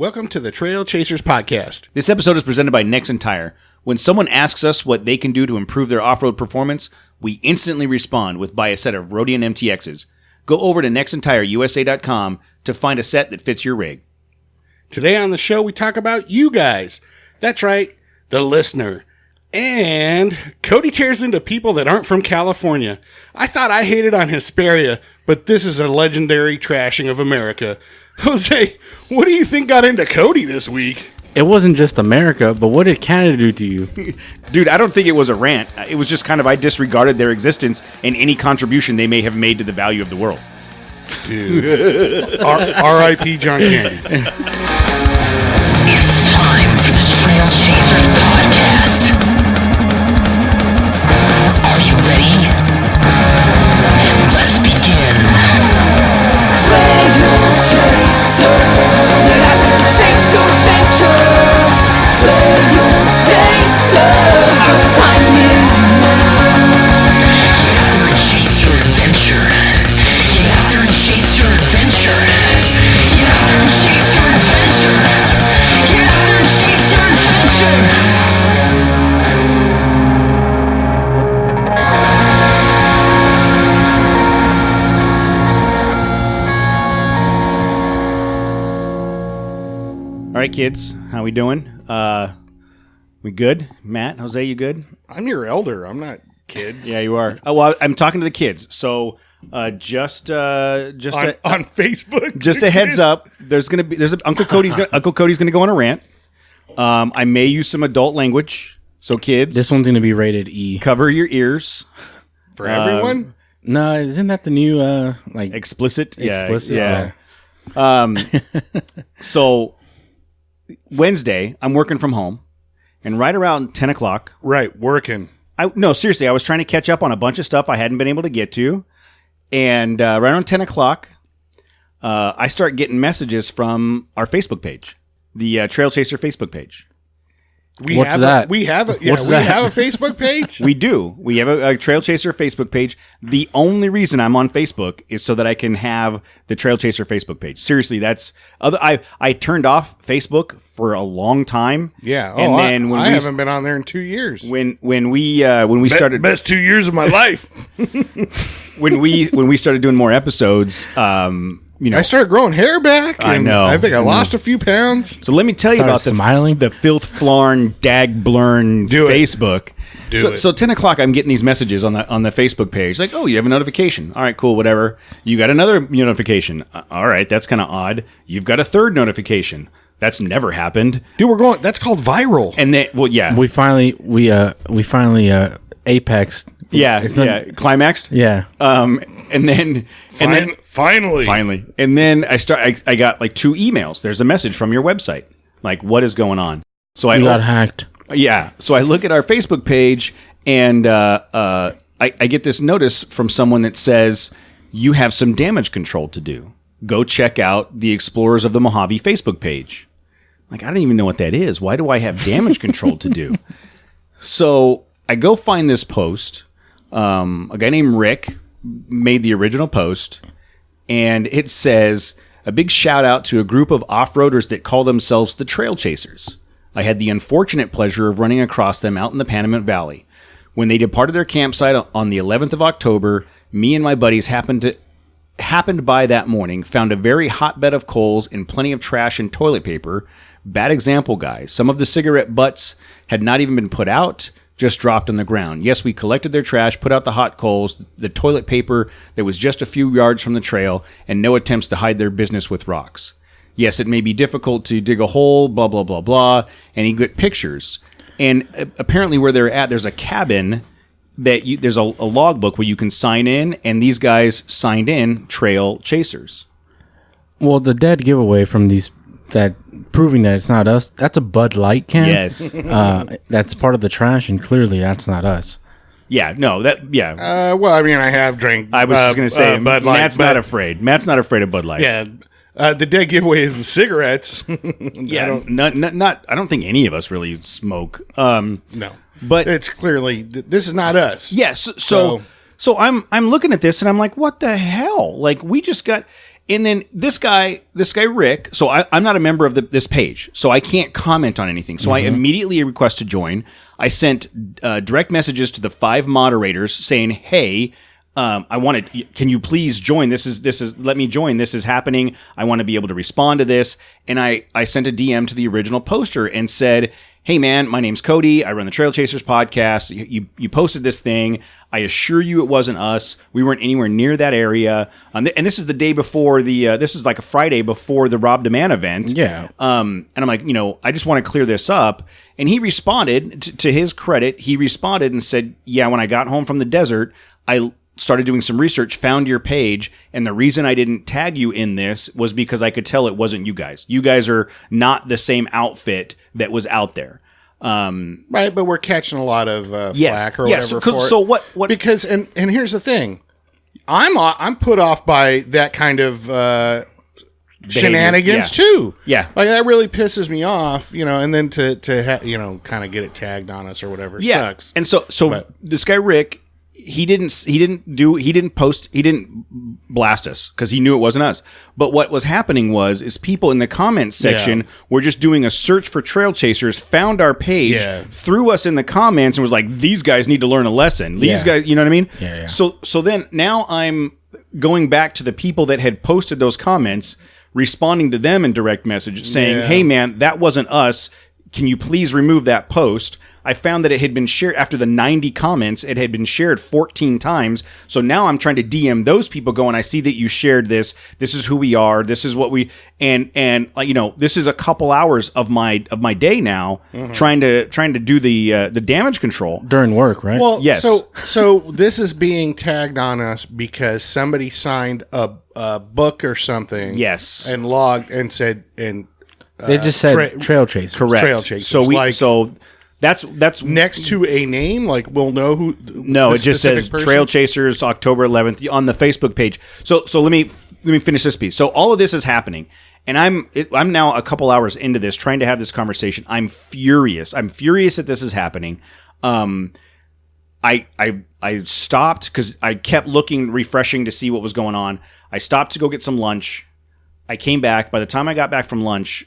Welcome to the Trail Chasers Podcast. This episode is presented by Nexen Tire. When someone asks us what they can do to improve their off-road performance, we instantly respond with buy a set of Rodian MTXs. Go over to NexenTireUSA.com to find a set that fits your rig. Today on the show, we talk about you guys. That's right, the listener. And Cody tears into people that aren't from California. I thought I hated on Hesperia, but this is a legendary trashing of America. Jose, what do you think got into Cody this week? It wasn't just America, but what did Canada do to you? Dude, I don't think it was a rant. It was just kind of I disregarded their existence and any contribution they may have made to the value of the world. Dude. R.I.P. John Candy. It's time for the Trail Chasers Podcast. Are you ready? Let's begin. Trail Chaser, get out there and chase your adventure. Trail Chaser, our time is now. Get out there and chase your adventure. Get out there and chase your adventure. Get out there and chase your adventure. Get out there and chase your adventure. All right, kids, how we doing? We good? Matt, Jose, you good? I'm your elder. I'm not kids. Yeah, you are. Oh, well, I'm talking to the kids. So, just On Facebook. just a heads up. There's Uncle Cody's gonna go on a rant. I may use some adult language. So, kids, This one's going to be rated E. cover your ears. For everyone? No, isn't that the new, Explicit. explicit? Yeah. So Wednesday, I'm working from home, and right around 10 o'clock, Right, working. no, seriously, I was trying to catch up on a bunch of stuff I hadn't been able to get to, and right around 10 o'clock, I start getting messages from our Facebook page, the Trail Chaser Facebook page. What's that? We have a What's that? have a Facebook page. We do. We have a Trail Chaser Facebook page. The only reason I'm on Facebook is so that I can have the Trail Chaser Facebook page. Seriously, that's I turned off Facebook for a long time. Yeah. and then when I we haven't been on there in 2 years. when we started Best 2 years of my life. when we started doing more episodes, I started growing hair back. I and know. I think I lost a few pounds. So let me tell you Started about smiling? the filth flarn dag blurn Do it. Facebook. Do it. So 10 o'clock, I'm getting these messages on the Facebook page. Like, oh, you have a notification. All right, cool, whatever. You got another notification. All right, that's kind of odd. You've got a third notification. That's never happened. Dude, that's called viral. And then, well, yeah. We finally apexed. It's not- climaxed. Yeah. And then Finally. And then I got like 2 emails. There's a message from your website. Like, what is going on? So We got hacked. Yeah. So I look at our Facebook page, and I get this notice from someone that says, you have some damage control to do. Go check out the Explorers of the Mojave Facebook page. Like, I don't even know what that is. Why do I have damage control to do? So I go find this post. A guy named Rick made the original post, and it says, a big shout out to a group of off-roaders that call themselves the Trail Chasers. I had the unfortunate pleasure of running across them out in the Panamint Valley. When they departed their campsite on the 11th of October, me and my buddies happened by that morning, found a very hot bed of coals and plenty of trash and toilet paper. Bad example, guys. Some of the cigarette butts had not even been put out, just dropped on the ground. Yes, we collected their trash, put out the hot coals, the toilet paper that was just a few yards from the trail, and no attempts to hide their business with rocks. Yes, it may be difficult to dig a hole, blah, blah, blah, blah, and he got pictures. And apparently where they're at, there's a cabin that there's a logbook where you can sign in, and these guys signed in Trail Chasers. Well, the dead giveaway from that proving that it's not us, that's a Bud Light can. Yes. That's part of the trash, and clearly that's not us. Yeah, no, Well, I mean, I have drank. I was just going to say, Bud Light, Matt's not afraid. Matt's not afraid of Bud Light. Yeah. The dead giveaway is the cigarettes. Yeah, I don't think any of us really smoke. No. But It's clearly, this is not us. yes, so I'm looking at this and I'm like, what the hell? Like, we just got And then this guy Rick. So I'm not a member of this page, so I can't comment on anything. So I immediately request to join. I sent direct messages to the 5 moderators saying, "Hey, I wanted. Can you please join? This is. Let me join. This is happening. I want to be able to respond to this." And I sent a DM to the original poster and said, "Hey man, my name's Cody. I run the Trail Chasers podcast. You posted this thing. I assure you it wasn't us. We weren't anywhere near that area. And this is the day before this is like a Friday before the Rob DeMann event. Yeah. And I'm like, I just want to clear this up." And he responded, to his credit, he responded and said, "Yeah, when I got home from the desert, I started doing some research, found your page, and the reason I didn't tag you in this was because I could tell it wasn't you guys. You guys are not the same outfit that was out there." Right, but we're catching a lot of flack or yes. whatever. So what? Because and here's the thing, I'm put off by that kind of shenanigans yeah. too. Yeah. Like that really pisses me off, and then to kind of get it tagged on us or whatever sucks. And so But- this guy Rick, he didn't blast us because he knew it wasn't us. But what was happening is people in the comments section were just doing a search for Trail Chasers, found our page, threw us in the comments, and was like, "These guys need to learn a lesson. These guys," you know what I mean? Yeah. So then now I'm going back to the people that had posted those comments, responding to them in direct message, saying, "Hey man, that wasn't us. Can you please remove that post?" I found that it had been shared after the 90 comments. It had been shared 14 times. So now I'm trying to DM those people going, "I see that you shared this. This is who we are. This is what we," and this is a couple hours of my day now trying to do the damage control. During work, right? Well, Yes. So this is being tagged on us because somebody signed a book or something. Yes. And logged and said and they just said Trail Chasers. Correct. Trail Chasers. So that's next to a name, like we'll know who. No, the it just specific says person? Trail Chasers, October 11th on the Facebook page. So let me finish this piece. So all of this is happening, and I'm now a couple hours into this, trying to have this conversation. I'm furious. I'm furious that this is happening. I stopped because I kept looking, refreshing to see what was going on. I stopped to go get some lunch. I came back. By the time I got back from lunch,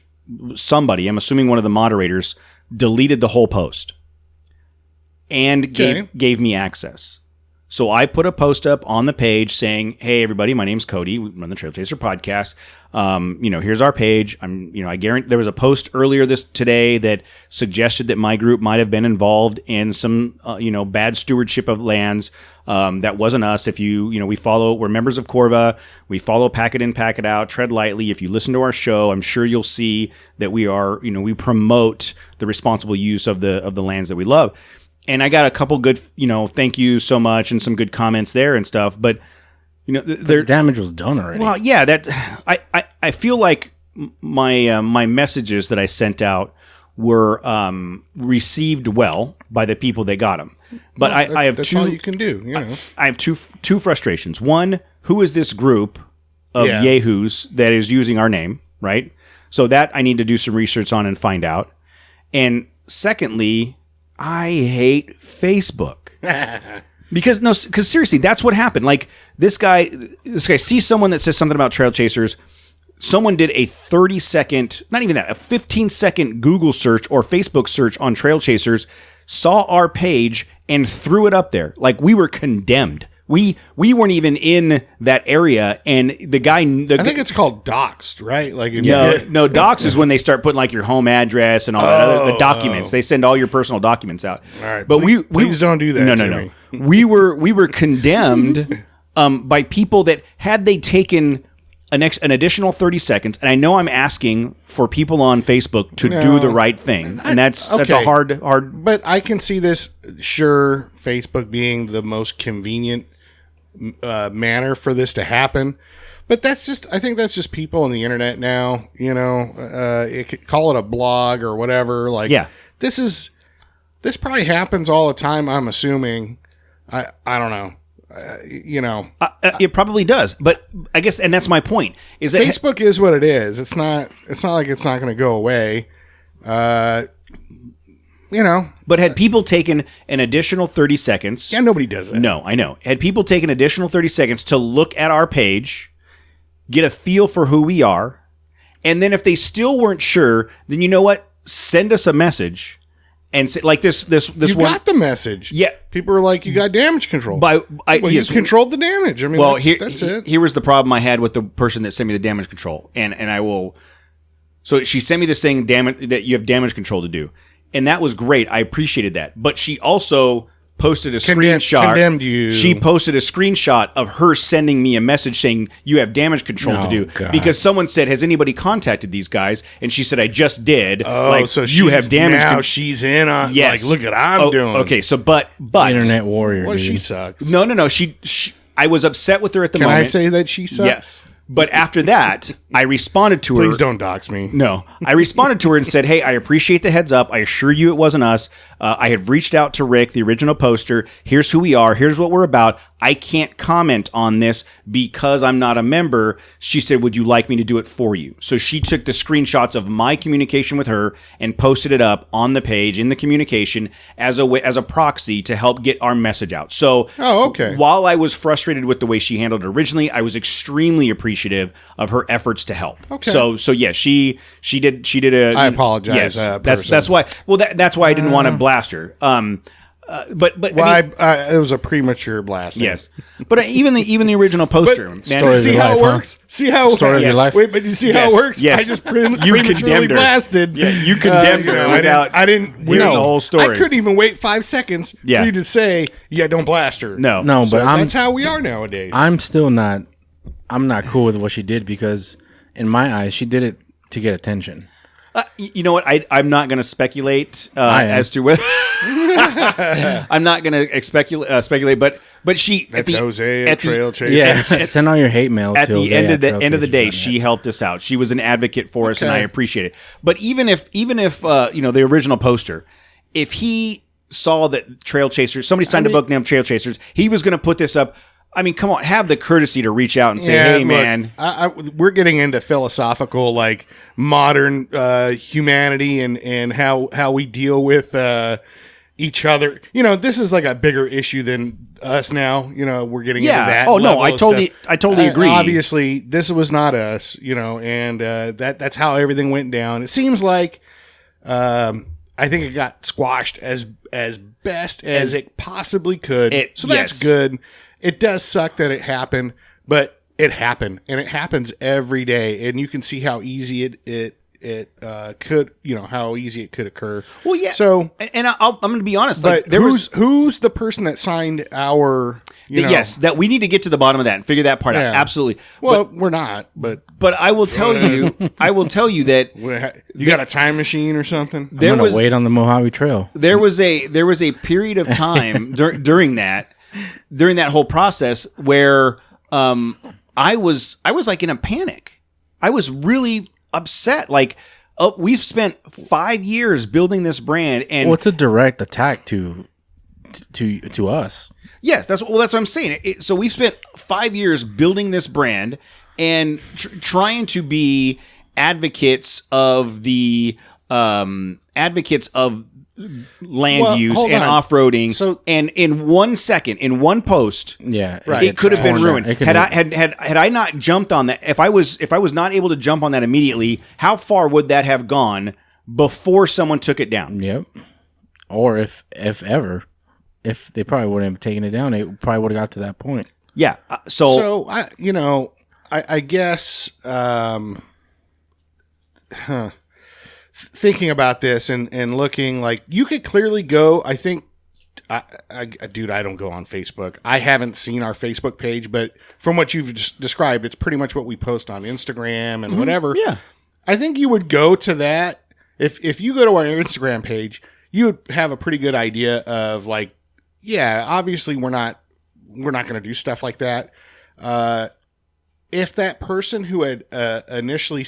somebody, I'm assuming one of the moderators, deleted the whole post and gave me access. So I put a post up on the page saying, "Hey everybody, my name's Cody. We run the Trail Chaser podcast. Here's our page. I guarantee there was a post earlier today that suggested that my group might have been involved in some bad stewardship of lands. That wasn't us. If we're members of Corva. We follow Pack It In, Pack It Out, Tread Lightly. If you listen to our show, I'm sure you'll see that we are, we promote the responsible use of the lands that we love." And I got a couple good, thank you so much, and some good comments there and stuff. But the damage was done already. Well, yeah, that I feel like my messages that I sent out were received well by the people that got them. But I have that's two. all you can do. I have two frustrations. One, who is this group of yahoos that is using our name, right? So that I need to do some research on and find out. And secondly, I hate Facebook. Because seriously, that's what happened. Like this guy sees someone that says something about Trail Chasers. Someone did a 30-second, not even that, a 15-second Google search or Facebook search on Trail Chasers, saw our page and threw it up there. Like we were condemned. We weren't even in that area, and the guy. I think it's called doxed, right? Like no, dox is when they start putting like your home address and all that. The documents they send all your personal documents out. All right, but please don't do that. No. we were condemned by people that had they taken an additional 30 seconds, and I know I'm asking for people on Facebook to do the right thing, and that's a hard. But I can see this. Sure, Facebook being the most convenient manner for this to happen, but I think that's just people on the internet now. Call it a blog or whatever. Like, this probably happens all the time. I'm assuming. I don't know. It probably does, but I guess, and that's my point. Is that Facebook is what it is. It's not like it's not going to go away. But had people taken an additional 30 seconds... Yeah, nobody does that. No, I know. Had people taken additional 30 seconds to look at our page get a feel for who we are, and then if they still weren't sure, then you know what? Send us a message and say, like this You one. got the message. Yeah. People are like, you got damage control. Well, you controlled the damage. I mean, Well, that's it. here was the problem I had with the person that sent me the damage control, and I will. So she sent me this thing, that you have damage control to do, and that was great. I appreciated that, but she also posted a screenshot. Condemned you. She posted a screenshot of her sending me a message saying you have damage control to do, God. because someone said, "Has anybody contacted these guys?" And she said, "I just did." Oh, so you have damage now control. she's in on. Yes. Like, look what I'm doing. Okay, so but Internet warrior. Well, dude. she sucks. No. She I was upset with her at the Can moment. I say that she sucks? Yes. But after that, I responded to her. Please don't dox me. No. I responded to her and said, hey, I appreciate the heads up. I assure you it wasn't us. I have reached out to Rick, the original poster. Here's who we are. Here's what we're about. I can't comment on this because I'm not a member. She said, would you like me to do it for you? So she took the screenshots of my communication with her and posted it up on the page in the communication as a proxy to help get our message out. So Oh, okay. while I was frustrated with the way she handled it originally, I was extremely appreciative of her efforts to help. Okay. So yeah, she did a. I apologize, Yes, person. that's why. Well, that's why I didn't want to blast her. But Well, I mean, it was a premature blast. yes, but even the original poster, man. Story of See your how life, it huh? works? See how it Story works? of your life? Wait, but you see how Yes, it works? yes. I just You prematurely condemned her. blasted. Yeah, you condemned her without I didn't hearing wait. the whole story. I couldn't even wait 5 seconds Yeah. for you to say, "Yeah, don't blast her." No, No, So but I'm that's how we are nowadays. I'm still not. I'm not cool with what she did because, in my eyes, she did it to get attention. You know what? I'm not going to speculate I am. as to whether. I'm not going to speculate, but she That's Jose at Trail Chaser. Yeah, send all your hate mail. at to the Jose end at of the Trail end of the day, Chasers.net. she helped us out. She was an advocate for us, and I Okay. appreciate it. But even if the original poster, if he saw that Trail Chasers, somebody signed a book named Trail Chasers, he was going to put this up. I mean, come on, have the courtesy to reach out and say, Yeah, "Hey, look, man." we're getting into philosophical, like modern humanity and how we deal with each other. This is like a bigger issue than us now. We're getting into that. Oh no, level I of totally stuff. agree. Obviously, this was not us. And that's how everything went down. It seems like I think it got squashed as best as it possibly could. So that's yes. good. It does suck that it happened, but it happened, and it happens every day, and you can see how easy it could, how easy it could occur. Well, yeah. So, and I'm going to be honest. but Like, who's the person that signed our? yes, that we need to get to the bottom of that and figure that part out. Yeah. Absolutely. Well, we're not, but But I will tell you, that you got a time machine or something. I'm there gonna was wait on the Mojave Trail. there was a period of time during that whole process where I was like in a panic. I was really upset. Like, we've spent 5 years building this brand, and Well, it's a direct attack to us. yes, that's what I'm saying. So we spent 5 years building this brand and trying to be advocates of the land Well, use hold and on. off-roading. So- and in 1 second, in one post, Yeah, it could have been ruined. It could Had be- I not jumped on that, if I was not able to jump on that immediately, how far would that have gone before someone took it down? Yep. Or if they probably wouldn't have taken it down, they probably would have got to that point. Yeah. So I guess thinking about this and looking, like, you could clearly go. I think, dude, I don't go on Facebook. I haven't seen our Facebook page, but from what you've just described, it's pretty much what we post on Instagram and whatever. yeah. I think you would go to that if you go to our Instagram page, you would have a pretty good idea of, like, yeah, obviously we're not going to do stuff like that. If that person who had initially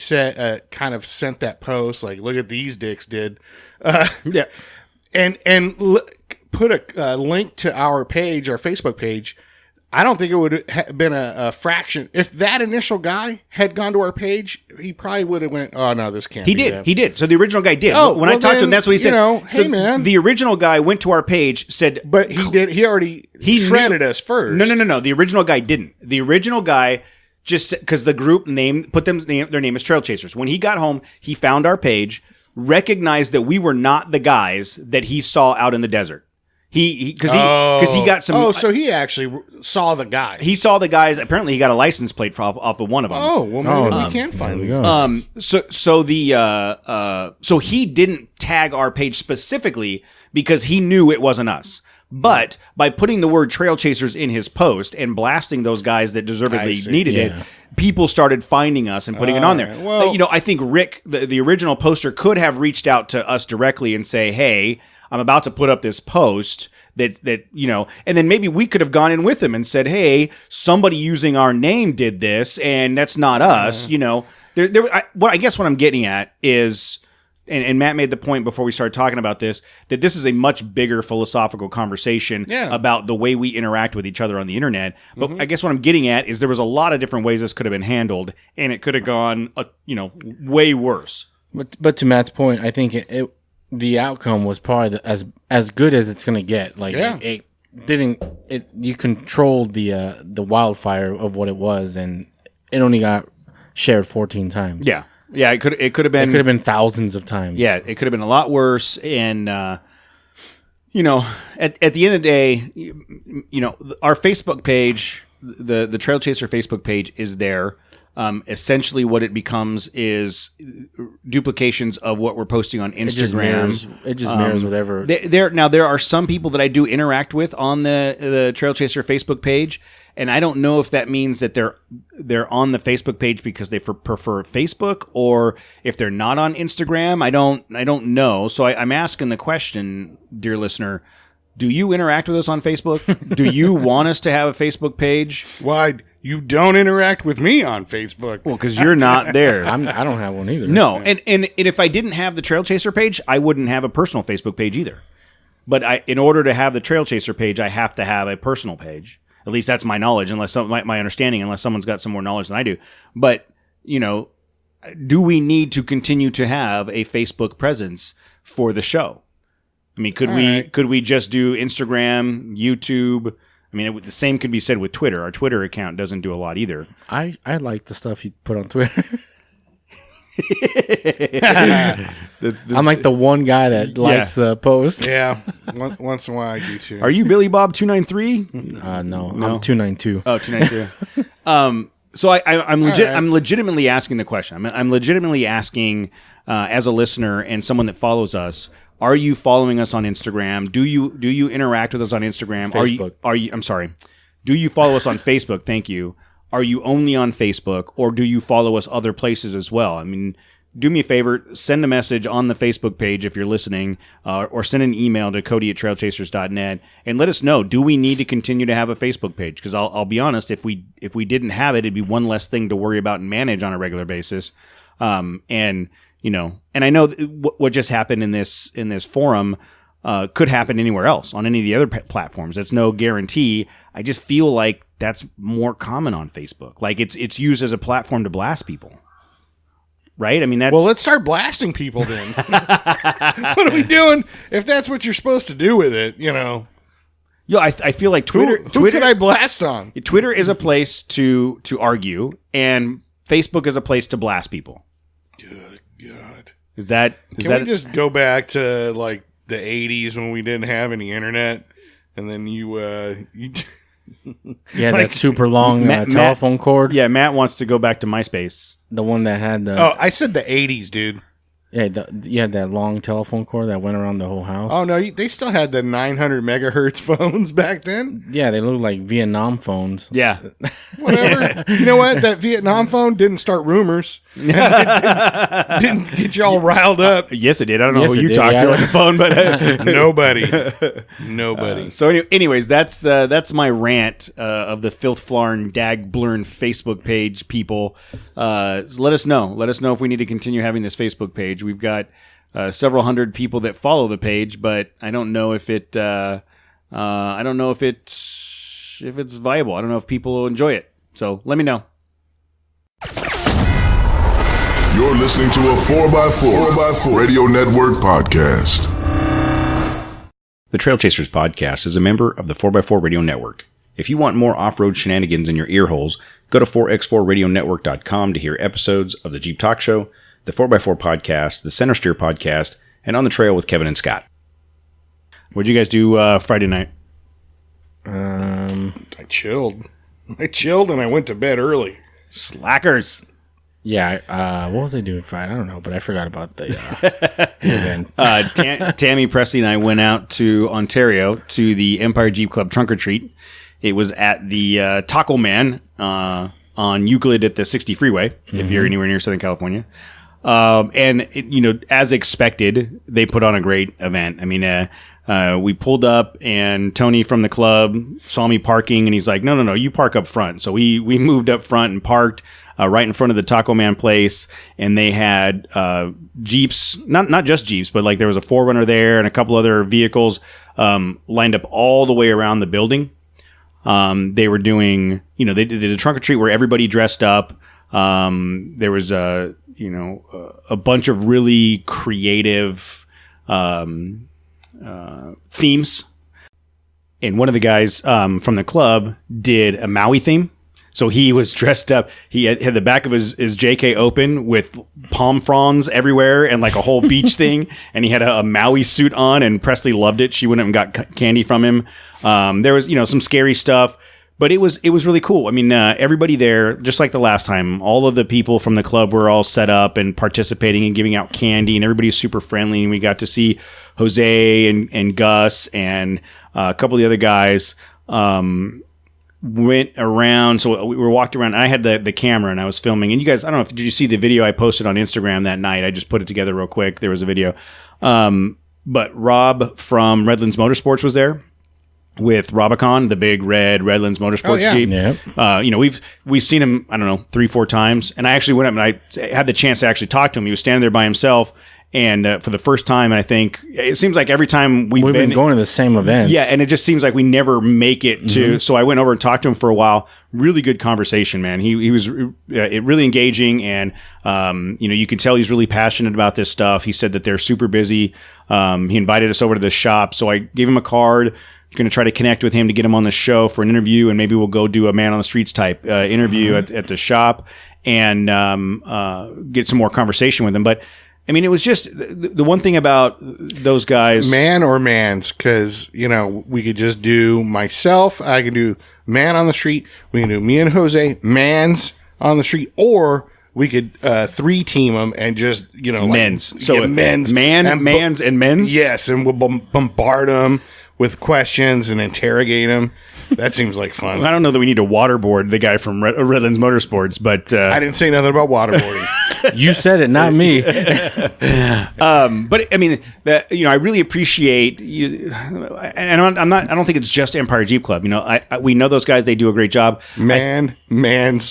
kind of sent that post, like, look at these dicks did, Yeah. and put a link to our page, our Facebook page, I don't think it would have been a fraction. If that initial guy had gone to our page, he probably would have went, oh no, this can't He be did. them. He did. So the original guy did. Oh, when I well, talked to him, then, that's what he said. hey, So man. The original guy went to our page, said, But he did. He already He shredded knew- us first. No. The original guy didn't. The original guy just because the group put their name as Trail Chasers. When he got home, he found our page, recognized that we were not the guys that he saw out in the desert. Because he got some. Oh, so he actually saw the guys. He saw the guys. Apparently, he got a license plate off of one of them. Oh, well, maybe we can find these. So he didn't tag our page specifically because he knew it wasn't us. But by putting the word Trail Chasers in his post and blasting those guys that deservedly needed it, people started finding us and putting it on there. Right. Well, I think Rick, the original poster, could have reached out to us directly and say, "Hey, I'm about to put up this post that and then maybe we could have gone in with him and said, "Hey, somebody using our name did this, and that's not us." I guess what I'm getting at is, and Matt made the point before we started talking about this, that this is a much bigger philosophical conversation about the way we interact with each other on the internet. But I guess what I'm getting at is there was a lot of different ways this could have been handled, and it could have gone, way worse. But to Matt's point, I think the outcome was probably as good as it's going to get. Like you controlled the wildfire of what it was, and it only got shared 14 times. Yeah, it could have been. It could have been thousands of times. Yeah, it could have been a lot worse. And at the end of the day, our Facebook page, the Trail Chaser Facebook page, is there. Essentially, what it becomes is duplications of what we're posting on Instagram. It just mirrors whatever. There are some people that I do interact with on the Trail Chaser Facebook page, and I don't know if that means that they're on the Facebook page because they prefer Facebook, or if they're not on Instagram. I don't know. So I'm asking the question, dear listener. Do you interact with us on Facebook? Do you want us to have a Facebook page? Why you don't interact with me on Facebook? Well, because you're not there. I don't have one either. No, and if I didn't have the Trail Chaser page, I wouldn't have a personal Facebook page either. But in order to have the Trail Chaser page, I have to have a personal page. At least that's my knowledge, my understanding, unless someone's got some more knowledge than I do. But do we need to continue to have a Facebook presence for the show? I mean, could we just do Instagram, YouTube? I mean, the same could be said with Twitter. Our Twitter account doesn't do a lot either. I like the stuff you put on Twitter. I'm like the one guy that likes the post. Yeah, once in a while I do too. Are you Billy Bob 293? No, I'm 292. Oh, 292. So I'm legit. Right. I'm legitimately asking the question. I'm legitimately asking as a listener and someone that follows us. Are you following us on Instagram? Do you interact with us on Instagram? Facebook. Are you? I'm sorry. Do you follow us on Facebook? Thank you. Are you only on Facebook, or do you follow us other places as well? I mean, do me a favor, send a message on the Facebook page if you're listening, or send an email to Cody@trailchasers.net and let us know. Do we need to continue to have a Facebook page? Because I'll be honest, if we didn't have it, it'd be one less thing to worry about and manage on a regular basis. And I know what just happened in this forum could happen anywhere else on any of the other platforms. That's no guarantee. I just feel like that's more common on Facebook. Like it's used as a platform to blast people, right? I mean, well, let's start blasting people then. What are we doing if that's what you're supposed to do with it? Yeah, I feel like Twitter. Who could I blast on? Twitter is a place to argue, and Facebook is a place to blast people. Good God. Can we just go back to like the 80s when we didn't have any internet, and then you yeah, that super long telephone cord. Yeah, Matt wants to go back to MySpace. The one that had the... Oh, I said the 80s, dude. Yeah, you had that long telephone cord that went around the whole house. Oh, no, they still had the 900 megahertz phones back then. Yeah, they looked like Vietnam phones. Yeah. Whatever. You know what? That Vietnam phone didn't start rumors. Didn't get you all riled up. Yes, it did. I don't know who you talked to on the phone, but... Nobody. So anyways, that's my rant of the Filth Flarn Dag Blurn Facebook page, people. Let us know. Let us know if we need to continue having this Facebook page. We've got several hundred people that follow the page, but I don't know if it's viable. I don't know if people will enjoy it. So let me know. You're listening to a 4x4 Radio Network podcast. The Trail Chasers podcast is a member of the 4x4 Radio Network. If you want more off-road shenanigans in your ear holes, Go to 4x4radionetwork.com to hear episodes of the Jeep Talk Show, the 4x4 podcast, the Center Steer podcast, and On the Trail with Kevin and Scott. What'd you guys do Friday night? I chilled and I went to bed early. Slackers. Yeah, what was I doing Friday? I don't know, but I forgot about the event. Tammy Presley and I went out to Ontario to the Empire Jeep Club Trunk or Treat. It was at the Taco Man on Euclid at the 60 freeway, if you're anywhere near Southern California. As expected, they put on a great event. I mean, we pulled up and Tony from the club saw me parking and he's like, no, you park up front. So we moved up front and parked right in front of the Taco Man place. And they had Jeeps, not just Jeeps, but like there was a 4Runner there and a couple other vehicles lined up all the way around the building. They were doing, they did a trunk or treat where everybody dressed up. There was a bunch of really creative themes. And one of the guys from the club did a Maui theme. So he was dressed up. He had the back of his JK open with palm fronds everywhere and like a whole beach thing. And he had a Maui suit on, and Presley loved it. She went up and got candy from him. There was, some scary stuff, but it was really cool. I mean, everybody there, just like the last time, all of the people from the club were all set up and participating and giving out candy, and everybody's super friendly. And we got to see Jose and Gus and a couple of the other guys. Went around, so we were walked around. I had the camera and I was filming. And you guys, I don't know did you see the video I posted on Instagram that night? I just put it together real quick. There was a video. But Rob from Redlands Motorsports was there with Robicon, the big red Redlands Motorsports Jeep. Yep. We've seen him, I don't know, 3-4 times. And I actually went up and I had the chance to actually talk to him. He was standing there by himself. And for the first time, I think it seems like every time we've been going to the same events. Yeah, and it just seems like we never make it to. So I went over and talked to him for a while. Really good conversation, man. He was really engaging, and you can tell he's really passionate about this stuff. He said that they're super busy. He invited us over to the shop, so I gave him a card. Going to try to connect with him to get him on the show for an interview, and maybe we'll go do a Man on the Streets type interview at the shop and get some more conversation with him. But I mean, it was just the one thing about those guys. Man or mans, because, we could just do myself. I could do Man on the Street. We can do me and Jose, Mans on the Street. Or we could 3-team them and just, men's. So men's. Mans, and men's? Yes, and we'll bombard them with questions and interrogate them. That seems like fun. I don't know that we need to waterboard the guy from Redlands Motorsports, but I didn't say nothing about waterboarding. You said it, not me. But I mean, I really appreciate you, and I don't think it's just Empire Jeep Club. We know those guys; they do a great job. Men's.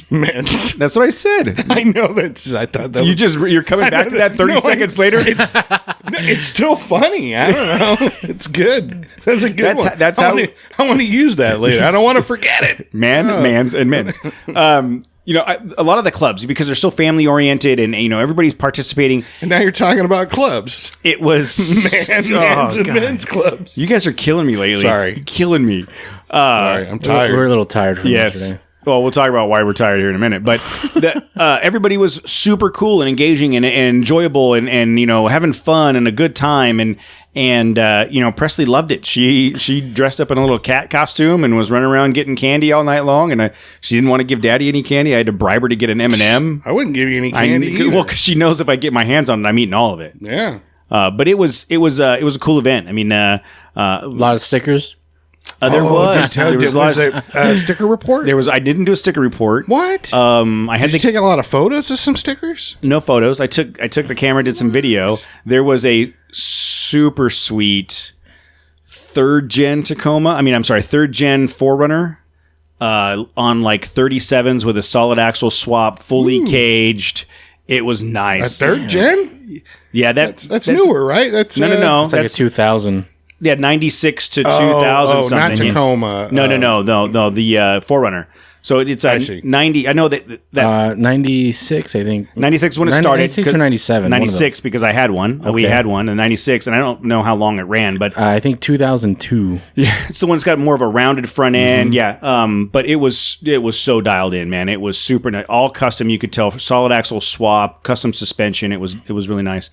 That's what I said. I know that. I thought that you're coming back to that 30 seconds later. It's still funny. I don't know. It's good. That's a good one. That's I want to use that later. I don't want to forget it. Mans, and men's. A lot of the clubs, because they're so family oriented and everybody's participating. And now you're talking about clubs. It was Mans and men's clubs. You guys are killing me lately. Sorry, killing me. Sorry, I'm tired. We're a little tired from yesterday. Well, we'll talk about why we're tired here in a minute. But everybody was super cool and engaging and enjoyable and having fun and a good time. And Presley loved it. She dressed up in a little cat costume and was running around getting candy all night long. And she didn't want to give Daddy any candy. I had to bribe her to get an M&M. I wouldn't give you any candy. Well, because she knows if I get my hands on it, I'm eating all of it. Yeah. But it was a cool event. I mean, a lot of stickers. There was a sticker report. I didn't do a sticker report. What? I had to take a lot of photos of some stickers. No photos. I took the camera, did some video. There was a super sweet third gen 4Runner on like 37s with a solid axle swap, fully caged. It was nice. A third gen? Yeah, that's newer, right? That's no. It's like a 2000. Yeah, 96 to 2000 something. Not Tacoma. No. The 4Runner. So it's I see. 90. I know that 96, I think. 96 when it started. 96 or 97. one of 96 those. because I had one. We Okay. had one in 96, and I don't know how long it ran, but I think 2002. yeah, it's the one that's got more of a rounded front end. Yeah, but it was so dialed in, man. It was super nice, all custom. You could tell solid axle swap, custom suspension. It was really nice.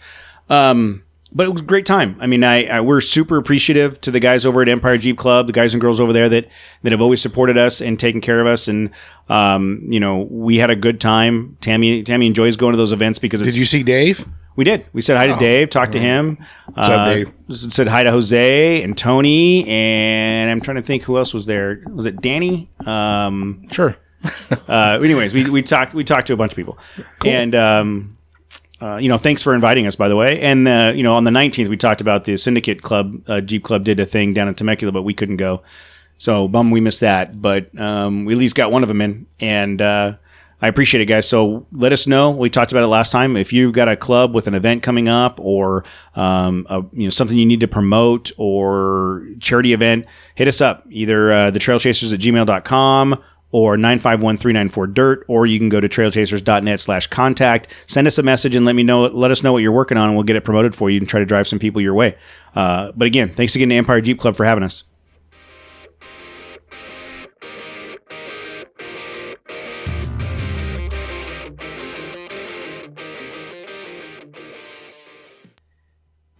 But it was a great time. I mean, we're super appreciative to the guys over at Empire Jeep Club, the guys and girls over there that have always supported us and taken care of us. And we had a good time. Tammy enjoys going to those events because Did you see Dave? we did. We said hi to Dave, talked to him. What's up, Dave? Said hi to Jose and Tony, and I'm trying to think who else was there. Was it Danny? Sure. Anyways, we talked to a bunch of people, and thanks for inviting us, by the way. And on the 19th, we talked about the Syndicate Club. Jeep Club did a thing down in Temecula, but we couldn't go. So bum we missed that, but we at least got one of them in, and I appreciate it, guys. So let us know. We talked about it last time. If you've got a club with an event coming up, or something you need to promote, or charity event, hit us up. Either thetrailchasers@gmail.com or 951-394-DIRT, or you can go to trailchasers.net/contact. Send us a message and let us know what you're working on, and we'll get it promoted for you and try to drive some people your way. But again, thanks again to Empire Jeep Club for having us.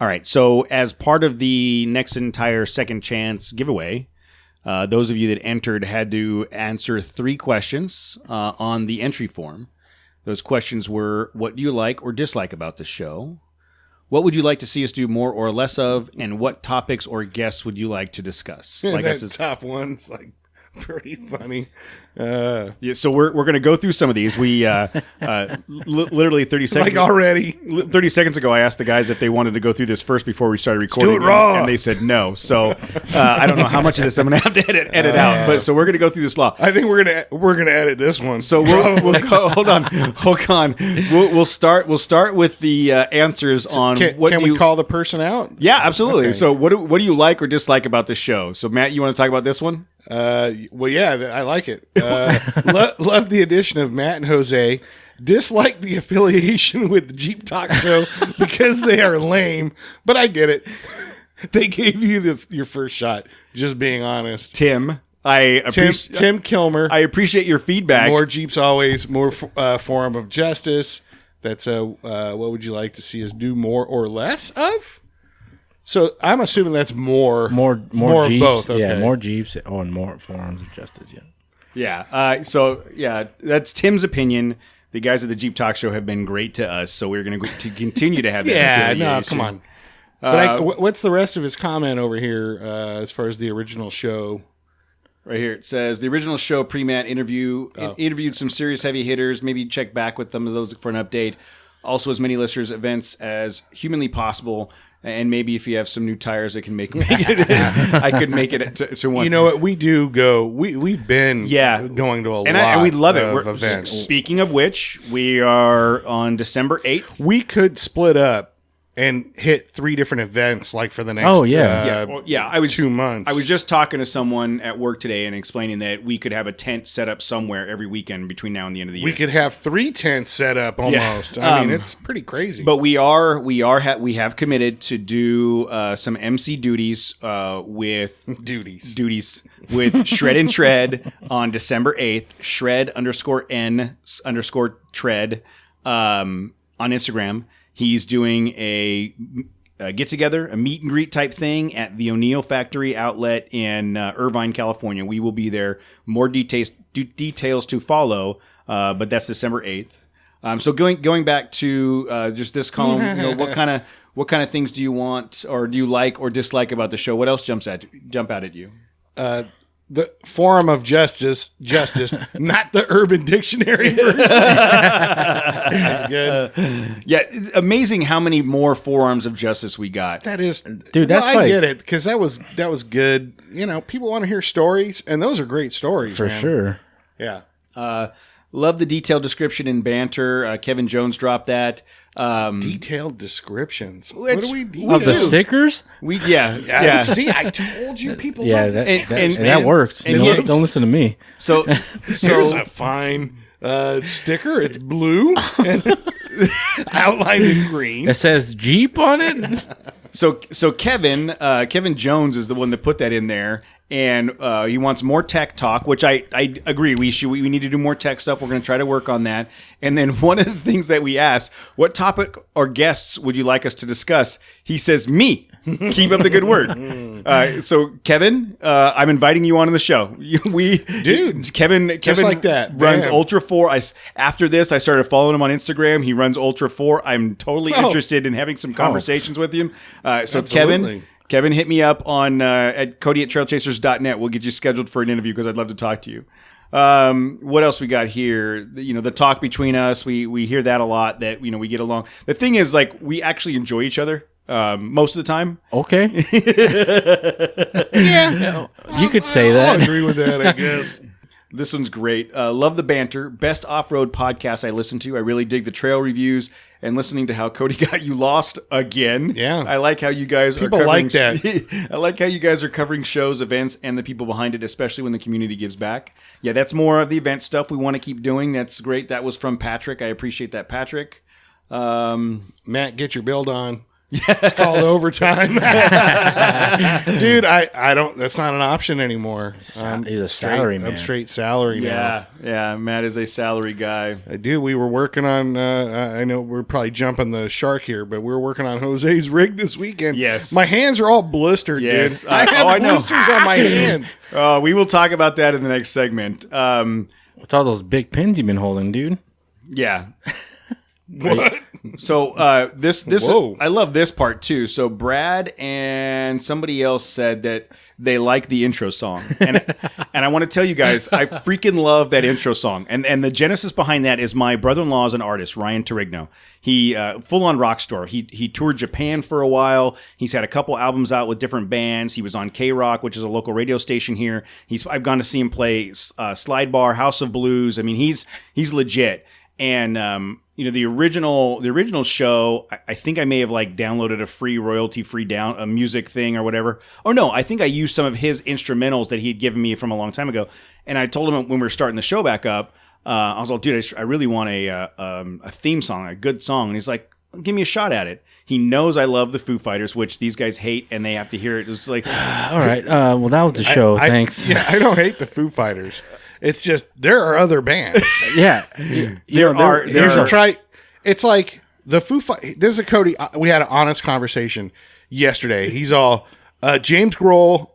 All right, so as part of the Next Entire Second Chance giveaway, those of you that entered had to answer 3 questions on the entry form. Those questions were, what do you like or dislike about the show? What would you like to see us do more or less of? And what topics or guests would you like to discuss? Like that top one's like pretty funny. Yeah, so we're going to go through some of these. We literally 30 seconds. Like already. 30 seconds ago, I asked the guys if they wanted to go through this first before we started recording. do it raw. And they said no. So I don't know how much of this I'm going to have to edit out. But so we're going to go through this law. I think we're gonna edit this one. So we'll go. Hold on. We'll start with the answers on Can we call the person out? Yeah, absolutely. Okay. So what do you like or dislike about this show? So Matt, you want to talk about this one? Well, yeah, I like it. Love the addition of Matt and Jose. Dislike the affiliation with the Jeep Talk Show because they are lame, but I get it. They gave you your first shot. Just being honest, Tim Kilmer. I appreciate your feedback. More Jeeps always, more Forum of Justice. That's what would you like to see us do more or less of? So I'm assuming that's more More Jeeps. both. Okay. Yeah, more Jeeps and more Forums of Justice. Yeah. Yeah. That's Tim's opinion. The guys at the Jeep Talk Show have been great to us, so we're going to continue to have that. Yeah, no, affiliation. come on. But what's the rest of his comment over here as far as the original show? Right here it says the original show pre-Matt interviewed some serious heavy hitters. Maybe check back with them of those for an update. Also, as many listeners events as humanly possible. And maybe if you have some new tires that can make it, I could make it to one. You know what? We do go. We've been going to a lot and we love it. of events. Speaking of which, we are on December 8th. We could split up and hit 3 different events like for the next I was 2 months. I was just talking to someone at work today and explaining that we could have a tent set up somewhere every weekend between now and the end of the year. We could have 3 tents set up almost. Yeah. I mean, it's pretty crazy. But we have committed to do some MC duties with duties with Shred and Tread on December 8th. Shred_N_Tread on Instagram. He's doing a get together, a meet and greet type thing at the O'Neill Factory outlet in Irvine, California. We will be there. More details to follow, but that's December 8th. So going back to just this column, what kind of things do you want or do you like or dislike about the show? What else jump out at you? The Forum of Justice, not the Urban Dictionary version. That's good. Yeah, amazing how many more forums of justice we got. That is, dude. That's I get it because that was good. You know, people want to hear stories, and those are great stories for man. sure. Yeah. Love the detailed description and banter. Kevin Jones dropped that. Detailed descriptions. What do we Of the stickers? Yeah. See, I told you people Yeah, love this. that works. and Don't listen to me. So Here's a fine sticker. It's blue and outlined in green. It says Jeep on it. So Kevin Jones is the one that put that in there, and he wants more tech talk, which I agree. We need to do more tech stuff. We're going to try to work on that. And then one of the things that we asked, what topic or guests would you like us to discuss? He says, me. Keep up the good work. So Kevin, I'm inviting you on the show. Kevin like that. runs Bam. Ultra 4. After this, I started following him on Instagram. He runs Ultra 4. I'm totally interested in having some conversations with him. So Absolutely. Kevin, hit me up on at Cody@trailchasers.net. We'll get you scheduled for an interview because I'd love to talk to you. What else we got here? The talk between us. We hear that a lot. That we get along. The thing is, like, we actually enjoy each other most of the time. Okay. Yeah. You could say I that. agree with that, I guess. This one's great. Love the banter. Best off-road podcast I listen to. I really dig the trail reviews and listening to how Cody got you lost again. Yeah. I like how you guys People are covering, like that. I like how you guys are covering shows, events, and the people behind it, especially when the community gives back. Yeah, that's more of the event stuff we want to keep doing. That's great. That was from Patrick. I appreciate that, Patrick. Matt, get your build on. It's called overtime. Dude, I don't, that's not an option anymore. He's a salary man. I'm straight salary now. Yeah. Matt is a salary guy. Dude, we were working on, I know we're probably jumping the shark here, but we were working on Jose's rig this weekend. Yes. My hands are all blistered, Yes. dude. I have I know. blisters on my hands. We will talk about that in the next segment. What's all those big pins you've been holding, dude? Yeah. What? So this Whoa. I love this part too. So Brad and somebody else said that they like the intro song, and I want to tell you guys, I freaking love that intro song. And the genesis behind that is my brother-in-law is an artist, Ryan Torigno. He full on rock star. He toured Japan for a while. He's had a couple albums out with different bands. He was on K-Rock, which is a local radio station here. I've gone to see him play Slide Bar, House of Blues. I mean, he's legit. And the original show, I think I may have like downloaded a free royalty-free a music thing or whatever. Oh no, I think I used some of his instrumentals that he had given me from a long time ago. And I told him when we were starting the show back up, I was like, dude, I really want a theme song, a good song. And he's like, give me a shot at it. He knows I love the Foo Fighters, which these guys hate, and they have to hear it. It's like, All right. Well, that was the show. Thanks. Yeah, I don't hate the Foo Fighters. It's just there are other bands. Yeah. It's like the Foo Fighters. This is a Cody. We had an honest conversation yesterday. He's all James Grohl.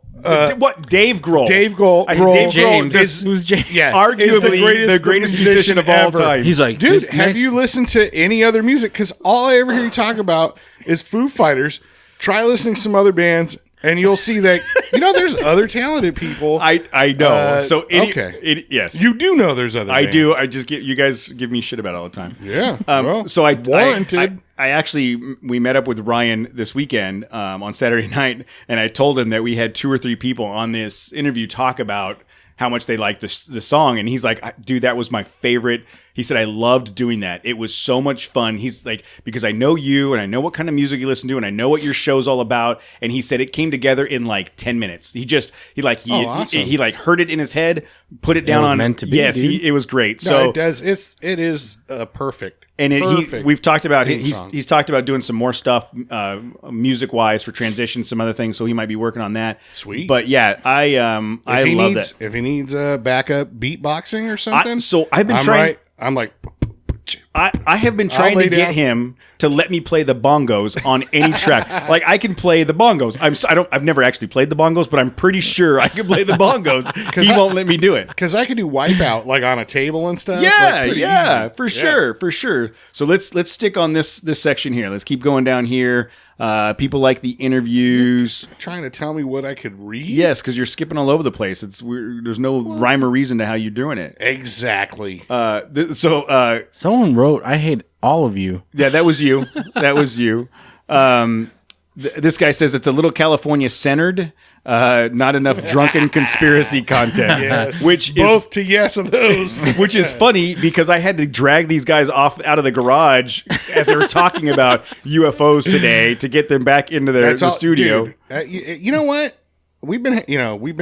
what? Dave Grohl. Dave Grohl. I said Dave James. Is, Who's James? yeah, Arguably is the greatest musician of all ever. time. He's like, Dude, this have next- you listened to any other music? Because all I ever hear you talk about is Foo Fighters. Try listening to some other bands, and you'll see that there's other talented people. I know. Okay. Yes, You do know there's other. I bands. do. I just you guys give me shit about it all the time. Yeah. So I warranted. I actually we met up with Ryan this weekend on Saturday night, and I told him that we had 2 or 3 people on this interview talk about how much they liked the song, and he's like, dude, that was my favorite. He said, I loved doing that. It was so much fun. He's like, because I know you and I know what kind of music you listen to and I know what your show's all about. And he said it came together in like 10 minutes. He awesome. he like heard it in his head, put it down was on meant to be, Yes, dude. it was great. No, So it does. It is perfect. and Perfect we've talked about theme song. he's talked about doing some more stuff music wise for transition, some other things. So he might be working on that. Sweet. But yeah, I love that. If he needs backup beatboxing or something, I've been I'm trying. right. I'm like, I have been trying lay to get down. him to let me play the bongos on any track. Like I can play the bongos. I've never actually played the bongos, but I'm pretty sure I can play the bongos. He won't let me do it. because I could do Wipeout like on a table and stuff. Yeah, like, pretty easy. for sure. So let's stick on this section here. Let's keep going down here. People like the interviews. Trying to tell me what I could read. Yes, because you're skipping all over the place. There's no rhyme or reason to how you're doing it. Exactly. Someone wrote, I hate all of you. Yeah, that was you. That was you. This guy says it's a little California centered, not enough drunken conspiracy content. Yes. Which Both is to yes of those. which is funny because I had to drag these guys out of the garage as they were talking about UFOs today to get them back into the studio. Dude, you know what? We've been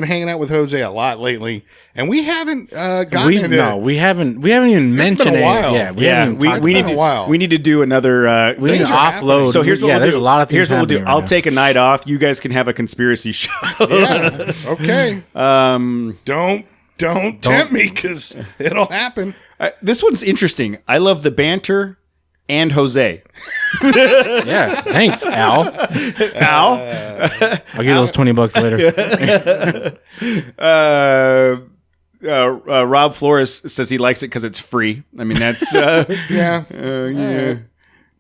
hanging out with Jose a lot lately, and we haven't gotten into. We haven't even mentioned been a while. it. Yeah, we haven't even talked we about need it. a while. we need to do another. We need to Things are happening. offload. So here's what we'll there's do. a lot of things. Here's what we'll do. happening right I'll now. take a night off. You guys can have a conspiracy show. Yeah. Okay. Um, Don't tempt me because it'll happen. this one's interesting. I love the banter and Jose. Yeah, thanks, Al. Al, I'll give you those $20 later. Rob Flores says he likes it because it's free. I mean, that's Yeah.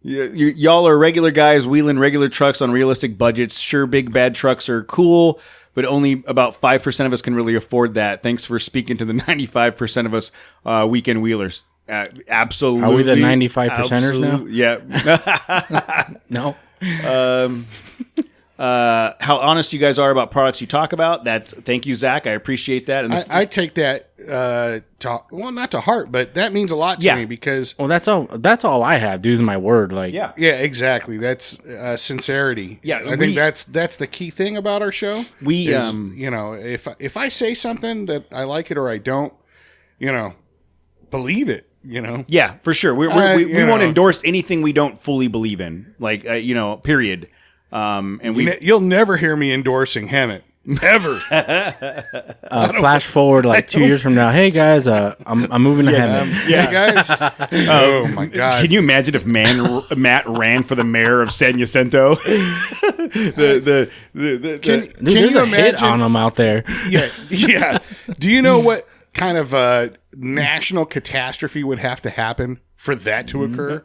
y'all are regular guys wheeling regular trucks on realistic budgets. Sure, big bad trucks are cool, but only about 5% of us can really afford that. Thanks for speaking to the 95% of us weekend wheelers. Absolutely. Are we the 95%ers now? Yeah. No. How honest you guys are about products you talk about. Thank you, Zach. I appreciate that. And I take that not to heart, but that means a lot to me because Well, that's all I have, dude. Is my word. Like, yeah. yeah, exactly. That's sincerity. Yeah, I think that's the key thing about our show. We, is, if I say something that I like it or I don't, believe it. Yeah, for sure. We won't endorse anything we don't fully believe in. Like, period. And You'll never hear me endorsing Hemet. Ever. flash forward like 2 years from now. Hey guys, I'm moving to heaven. Hey guys. Oh my God. Can you imagine if Matt ran for the mayor of San Jacinto? Dude, Can there's you a hit imagine? on them out there. Yeah. Do you know what kind of national catastrophe would have to happen for that to occur?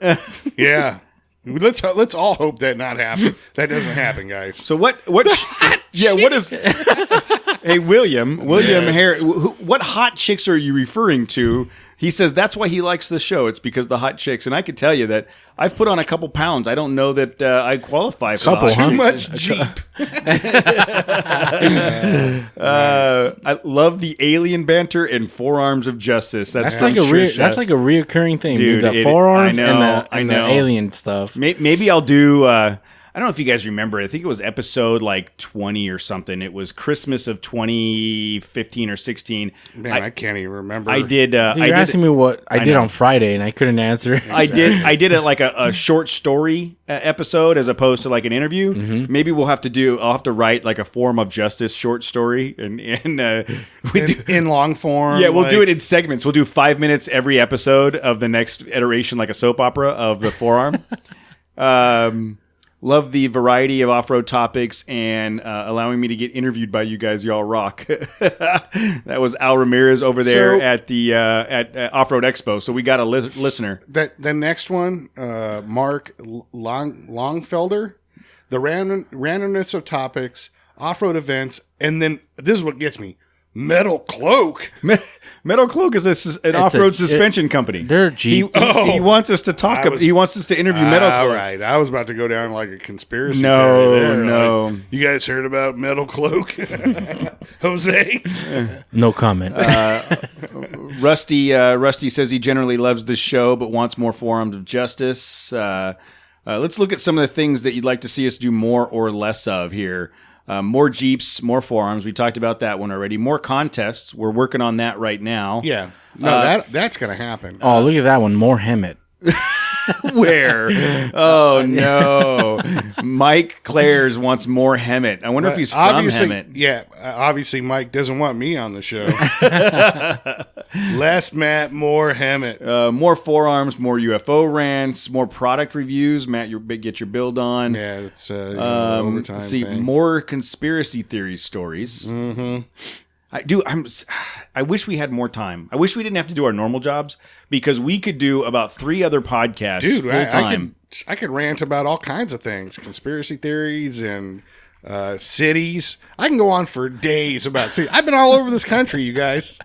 Yeah. Let's all hope that not happen. That doesn't happen, guys. So what what is Hey William Yes. Harris, what hot chicks are you referring to? He says that's why he likes the show. It's because the hot chicks, and I can tell you that I've put on a couple pounds. I don't know that I qualify for Couple, the hot huh? chicks. Much Jeep. I love the alien banter and forearms of justice. That's That's like from a Trisha. that's like a reoccurring thing, dude. Dude, The forearms I and know. the alien stuff. Maybe I'll do. I don't know if you guys remember. I think it was episode like 20 or something. It was Christmas of 2015 or 16. Man, I can't even remember. I did. Dude, you're asking me what I did know. on Friday, and I couldn't answer. I did it like a short story episode as opposed to like an interview. Mm-hmm. Maybe I'll have to write like a form of justice short story and we do. in long form. Yeah, we'll do like- it in segments. We'll do 5 minutes every episode of the next iteration, like a soap opera of the forearm. Love the variety of off-road topics and allowing me to get interviewed by you guys. Y'all rock. That was Al Ramirez over there So- at the at Off-Road Expo. So we got a listener. That the next one, Mark Longfelder, the randomness of topics, off-road events, and then this is what gets me: Metal Cloak. Metal Cloak is an off-road suspension company. They're Jeep. He wants us to talk. He wants us to interview Metal All Cloak. right, I was about to go down like a conspiracy. No, theory there. no. Like, you guys heard about Metal Cloak, Jose? No comment. Rusty says he generally loves the show but wants more forums of justice. Let's look at some of the things that you'd like to see us do more or less of here. More Jeeps, more forums. We talked about that one already. More contests. We're working on that right now. Yeah, no, that's gonna happen. Oh, look at that one. More Hemet. Where? Oh, no. Mike Clares wants more Hemet. I wonder if he's from obviously, Hemet. yeah. Obviously, Mike doesn't want me on the show. Less Matt, more Hemet. More forearms, more UFO rants, more product reviews. Matt, get your build on. Yeah, it's overtime Let's see, thing. more conspiracy theory stories. Mm-hmm. I wish we had more time. I wish we didn't have to do our normal jobs because we could do about 3 other podcasts Dude, full time. I could rant about all kinds of things, conspiracy theories and cities. I can go on for days about cities. I've been all over this country, you guys.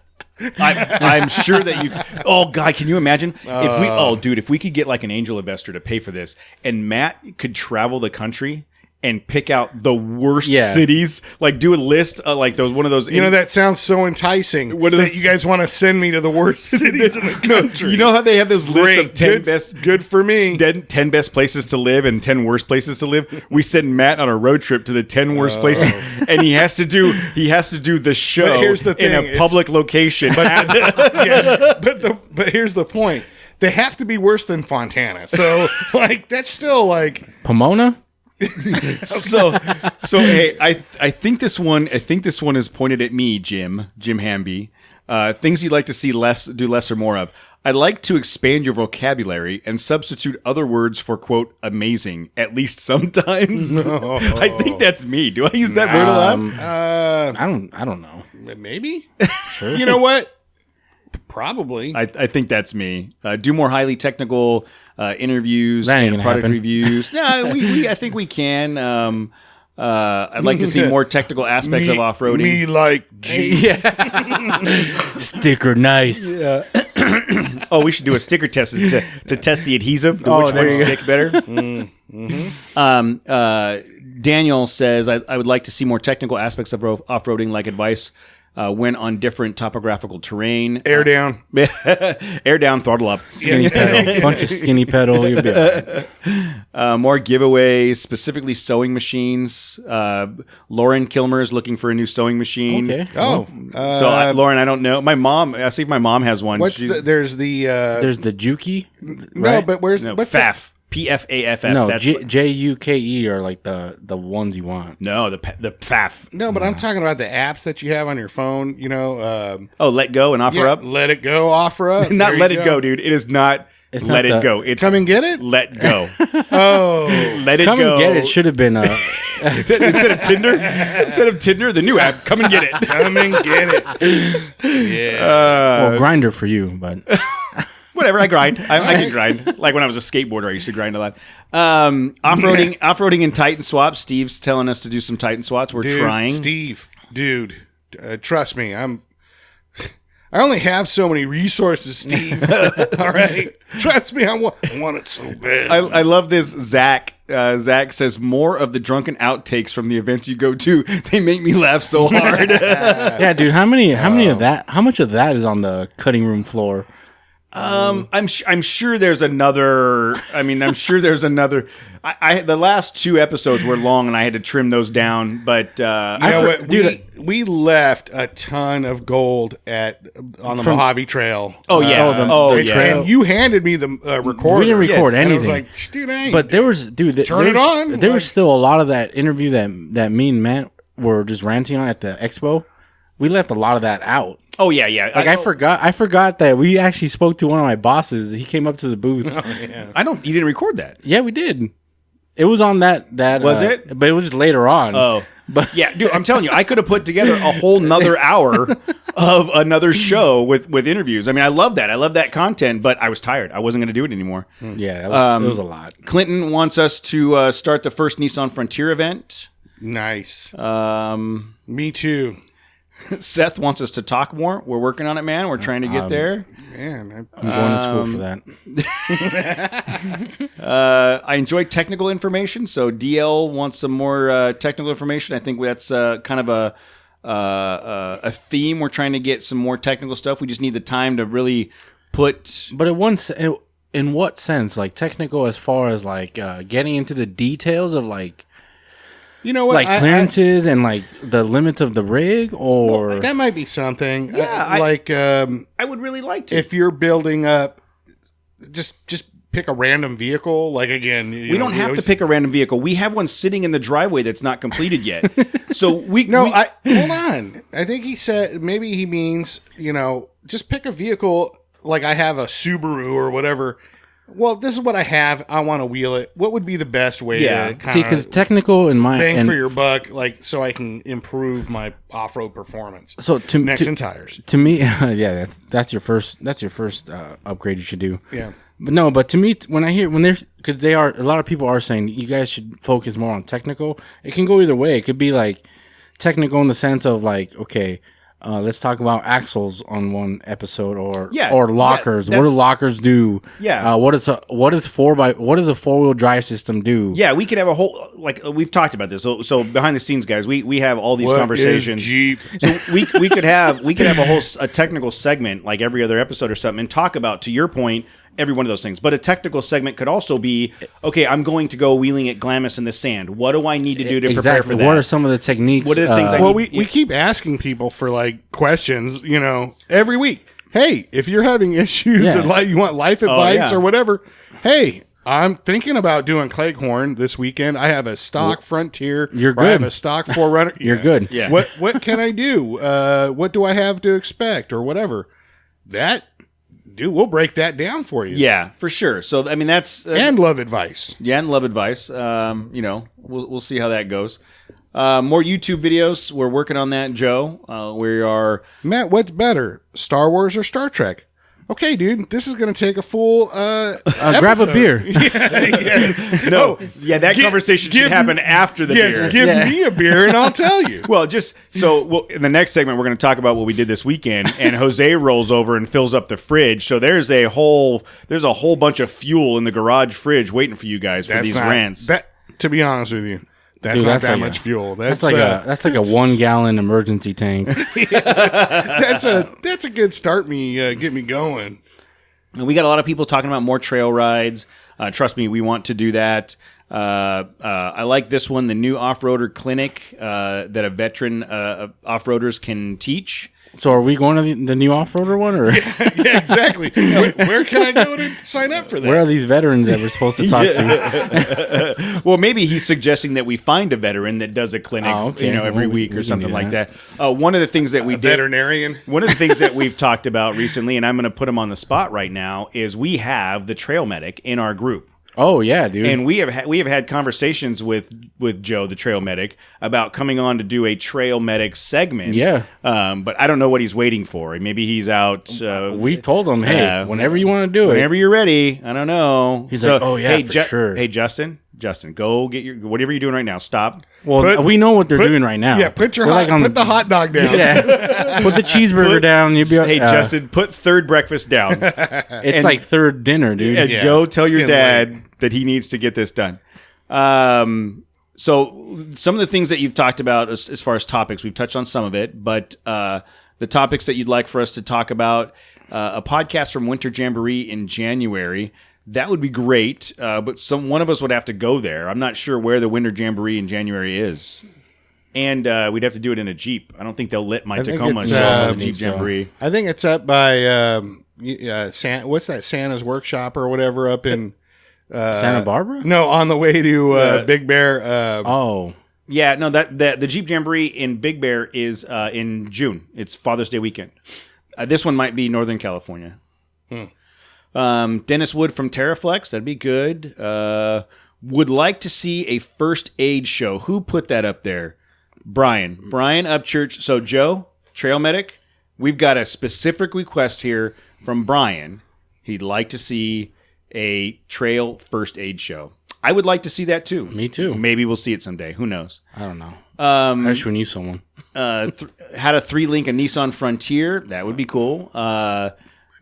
I'm sure that you. Oh God, can you imagine if we? Oh, dude, if we could get like an angel investor to pay for this, and Matt could travel the country and pick out the worst Yeah. cities. Like do a list, like those one of those. You know, that sounds so enticing. What are that those- you guys want to send me to the worst cities in the country. You know how they have those lists Great. of 10 good, best good for me. 10 best places to live and 10 worst places to live. We send Matt on a road trip to the 10 worst places, and he has to do the show But here's the in thing, a public location. Yes, but here's the point. They have to be worse than Fontana. So, like, that's still like... Pomona? so hey, I think this one is pointed at me, Jim Hamby. Things you'd like to see do less or more of. I'd like to expand your vocabulary and substitute other words for quote amazing, at least sometimes. No. I think that's me. Do I use that word a lot? I don't know. Maybe? Sure. You know what? Probably. I think that's me. Do more highly technical interviews That ain't and gonna product happen. reviews. No, I think we can. I'd like to see more technical aspects of off-roading. Me like G. Sticker nice. Oh, we should do a sticker test to test the adhesive. Which there ones you go. stick better. Daniel says, I would like to see more technical aspects of off-roading, like advice when on different topographical terrain. Air down. Air down, throttle up. Skinny pedal. Bunch of skinny pedal. You'll be all right. More giveaways, specifically sewing machines. Lauren Kilmer is looking for a new sewing machine. Okay. Oh. Lauren, I don't know. I see if my mom has one. What's She's- there's the... There's the Juki. no, right? but where's... no, what's FAF. PFAFF. No, That's JUKE are like the ones you want. no, the FAF. No, but I'm talking about the apps that you have on your phone, you know. Oh, let go and offer Yeah, up. Let it go, offer up. Not There let you it go, dude. It is not. It's let not it the- go. It's Come and get it? let go. Oh. Let it Come go. and get it. Should have been instead of Tinder, the new app. Come and get it. Come and get it. Yeah. Grinder for you, but Whatever. I grind. I can grind. Like when I was a skateboarder, I used to grind a lot. Off-roading in Titan swaps. Steve's telling us to do some Titan swaps. We're Dude, trying. Steve, trust me, I only have so many resources, Steve. All right, trust me, I want it so bad. I love this. Zach. Zach says more of the drunken outtakes from the events you go to. They make me laugh so hard. yeah, dude. How much of that is on the cutting room floor? I'm sure there's another. I mean, I'm sure there's another. I the last 2 episodes were long, and I had to trim those down. But you know what, dude? We left a ton of gold on the Mojave Trail. Oh yeah, the trail. And you handed me the recorder. We didn't record And I was anything. like, dude, I ain't. But there was, dude. Turn it on. There was Like- still a lot of that interview that me and Matt were just ranting on at the expo. We left a lot of that out. oh yeah. Like I forgot that we actually spoke to one of my bosses. He came up to the booth. I don't. You didn't record that. Yeah, we did. It was on that. Was it? But it was just later on. Oh. But Yeah, dude, I'm telling you, I could have put together a whole nother hour of another show with interviews. I mean, I love that. I love that content, but I was tired. I wasn't going to do it anymore. yeah, it was a lot. Clinton wants us to start the first Nissan Frontier event. nice. Me too. Seth wants us to talk more. We're working on it, man. We're trying to get there. Man, I'm going to school for that. I enjoy technical information, so DL wants some more technical information. I think that's kind of a theme. We're trying to get some more technical stuff. We just need the time to really put. But in what sense? Like technical, as far as like getting into the details of like you know what? like clearances and like the limits of the rig, or that might be something. Yeah, I would really like to. if you're building up, just pick a random vehicle. Like again, We don't have to pick a random vehicle. We have one sitting in the driveway that's not completed yet. So hold on. I think he said maybe he means just pick a vehicle. Like I have a Subaru or whatever. Well, this is what I have. I want to wheel it. What would be the best way Yeah. to kind see, because of technical in my bang and for your buck, like so I can improve my off-road performance? so Necks to and tires. to me, yeah, that's your first upgrade you should do. Yeah. But to me, when they're because they are a lot of people are saying you guys should focus more on technical. It can go either way. It could be like technical in the sense of like, okay, let's talk about axles on one episode, or Yeah, or lockers. yeah, What do lockers do? Yeah. What does a 4-wheel drive system do? Yeah, we could have a whole we've talked about this. So behind the scenes, guys, we have all these conversations. Jeep? So we could have a technical segment like every other episode or something and talk about, to your point, every one of those things. But a technical segment could also be, okay, I'm going to go wheeling at Glamis in the sand. What do I need to do to prepare for that? What are some of the techniques? What are the things I Well, need- we keep asking people for like questions, every week. Hey, if you're having issues Yeah. and like you want life advice yeah. or whatever, hey, I'm thinking about doing Cleghorn this weekend. I have a stock Frontier. You're or I have good. a stock Forerunner. You're good. Yeah. What can I do? What do I have to expect or whatever? We'll break that down for you. Yeah, for sure. So I mean, that's And love advice. yeah, and love advice. We'll see how that goes. More YouTube videos. We're working on that, Joe. We are. Matt, what's better, Star Wars or Star Trek? Okay, dude, this is going to take a full grab episode. a beer. No, yeah, that conversation should happen after the beer. Yes, give me a beer and I'll tell you. Well, in the next segment, we're going to talk about what we did this weekend, and Jose rolls over and fills up the fridge. So there's a whole bunch of fuel in the garage fridge waiting for you guys for these rants. To be honest with you, that's Dude, not that's that like much fuel. That's like a 1 gallon emergency tank. that's a good start. Get me going. And we got a lot of people talking about more trail rides. Trust me, we want to do that. I like this one, the new off-roader clinic that a veteran off-roaders can teach. So are we going to the new off-roader one, or Yeah, exactly. Where can I go to sign up for that? where are these veterans that we're supposed to talk to? Well, maybe he's suggesting that we find a veteran that does a clinic, every Well, week we or can something do like that. One of the things that we did, veterinarian. one of the things that we've talked about recently, and I'm going to put him on the spot right now, is we have the trail medic in our group. Oh yeah, dude. And we have had conversations with Joe, the trail medic, about coming on to do a trail medic segment. Yeah. But I don't know what he's waiting for. Maybe he's out. We've told him, hey, whenever you want to do whenever you're ready. I don't know. He's like, oh, yeah, hey, for sure. Hey, Justin, go get your whatever you're doing right now. Stop. Well, we know what they're doing right now. Yeah, put We're the hot dog down. Yeah. Put the cheeseburger down. You'll be. Hey, Justin, put third breakfast down. It's like third dinner, dude. And Yeah, go tell it's your getting dad that he needs to get this done. So some of the things that you've talked about as far as topics, we've touched on some of it, but the topics that you'd like for us to talk about, a podcast from Winter Jamboree in January, that would be great. But one of us would have to go there. I'm not sure where the Winter Jamboree in January is. And we'd have to do it in a Jeep. I don't think they'll let my I think Tacoma it's, show up on I the Jeep think so. Jamboree. I think it's up by what's that, Santa's Workshop or whatever up in Santa Barbara. no, on the way to Big Bear. Oh, Yeah, no, the Jeep Jamboree in Big Bear is in June. It's Father's Day weekend. This one might be Northern California. Dennis Wood from Terraflex, that'd be good. Would like to see a first aid show. Who put that up there? Brian Upchurch. So Joe, trail medic, we've got a specific request here from Brian. He'd like to see a trail first aid show. I would like to see that too. me too. Maybe we'll see it someday. Who knows? I don't know. I wish we knew someone. Had a 3-link a Nissan Frontier. That would be cool.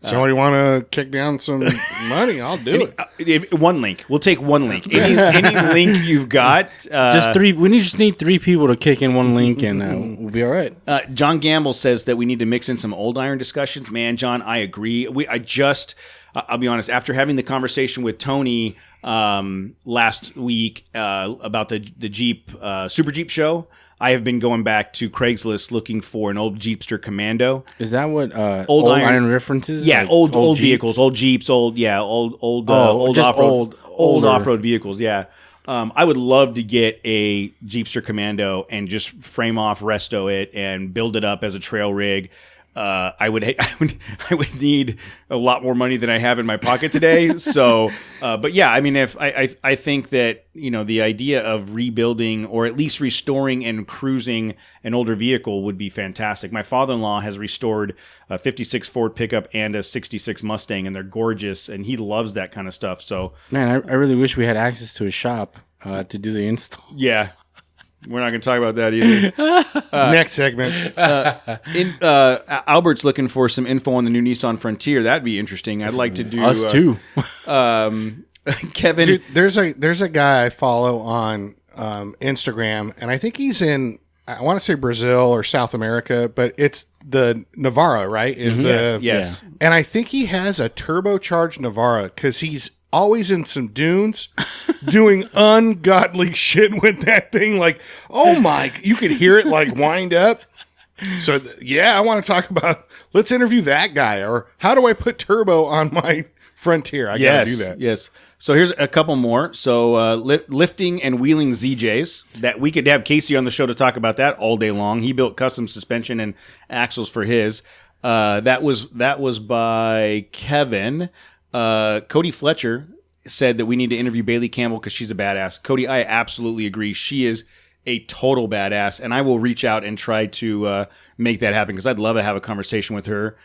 Somebody want to kick down some money? I'll do it. One link. We'll take one link. Any link you've got. Just three. We just need 3 people to kick in one link, and we'll be all right. John Gamble says that we need to mix in some old iron discussions. Man, John, I agree. I'll be honest. After having the conversation with Tony last week about the Jeep Super Jeep show, I have been going back to Craigslist looking for an old Jeepster Commando. Is that what old iron references? Yeah, Like old Jeeps? vehicles, old Jeeps, old just off-road, old older. off-road vehicles. Yeah, I would love to get a Jeepster Commando and just frame off, resto it, and build it up as a trail rig. I would need a lot more money than I have in my pocket today. So, but yeah, I mean, if I think that, the idea of rebuilding or at least restoring and cruising an older vehicle would be fantastic. My father-in-law has restored a 56 Ford pickup and a 66 Mustang, and they're gorgeous, and he loves that kind of stuff. So, Man, I really wish we had access to a shop to do the install. yeah. We're not going to talk about that either. Next segment. Albert's looking for some info on the new Nissan Frontier. That'd be interesting. I'd like to do Us too. Kevin. Dude, there's a guy I follow on Instagram, and I think he's in, I want to say Brazil or South America, but it's the Navara, right? Is the Yes. And I think he has a turbocharged Navara because he's always in some dunes doing ungodly shit with that thing. Like, oh my, you could hear it like wind up. So I want to talk about, let's interview that guy, or how do I put turbo on my Frontier? I gotta do that. Yes. So here's a couple more. So lifting and wheeling ZJs, that we could have Casey on the show to talk about that all day long. He built custom suspension and axles for his. That was by Kevin. Cody Fletcher said that we need to interview Bailey Campbell because she's a badass. Cody, I absolutely agree. She is a total badass, and I will reach out and try to make that happen because I'd love to have a conversation with her.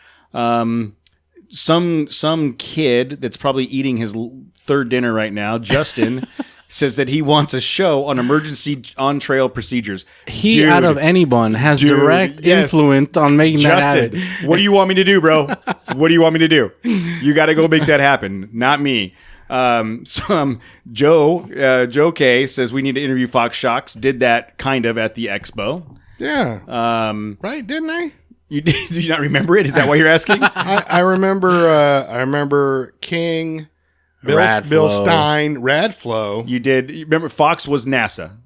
Some kid that's probably eating his third dinner right now, Justin, says that he wants a show on emergency on-trail procedures. He, Dude, out of anyone, has direct yes. influence on making that Justin, happen. what do you want me to do, bro? What do you want me to do? You got to go make that happen, not me. Joe K says we need to interview Fox Shocks. Did that kind of at the expo. Yeah. Right, didn't I? Did you not remember it? Is that why you're asking? I remember King, Bill Radflow. Stein, Radflow. You did. You remember Fox was NASA.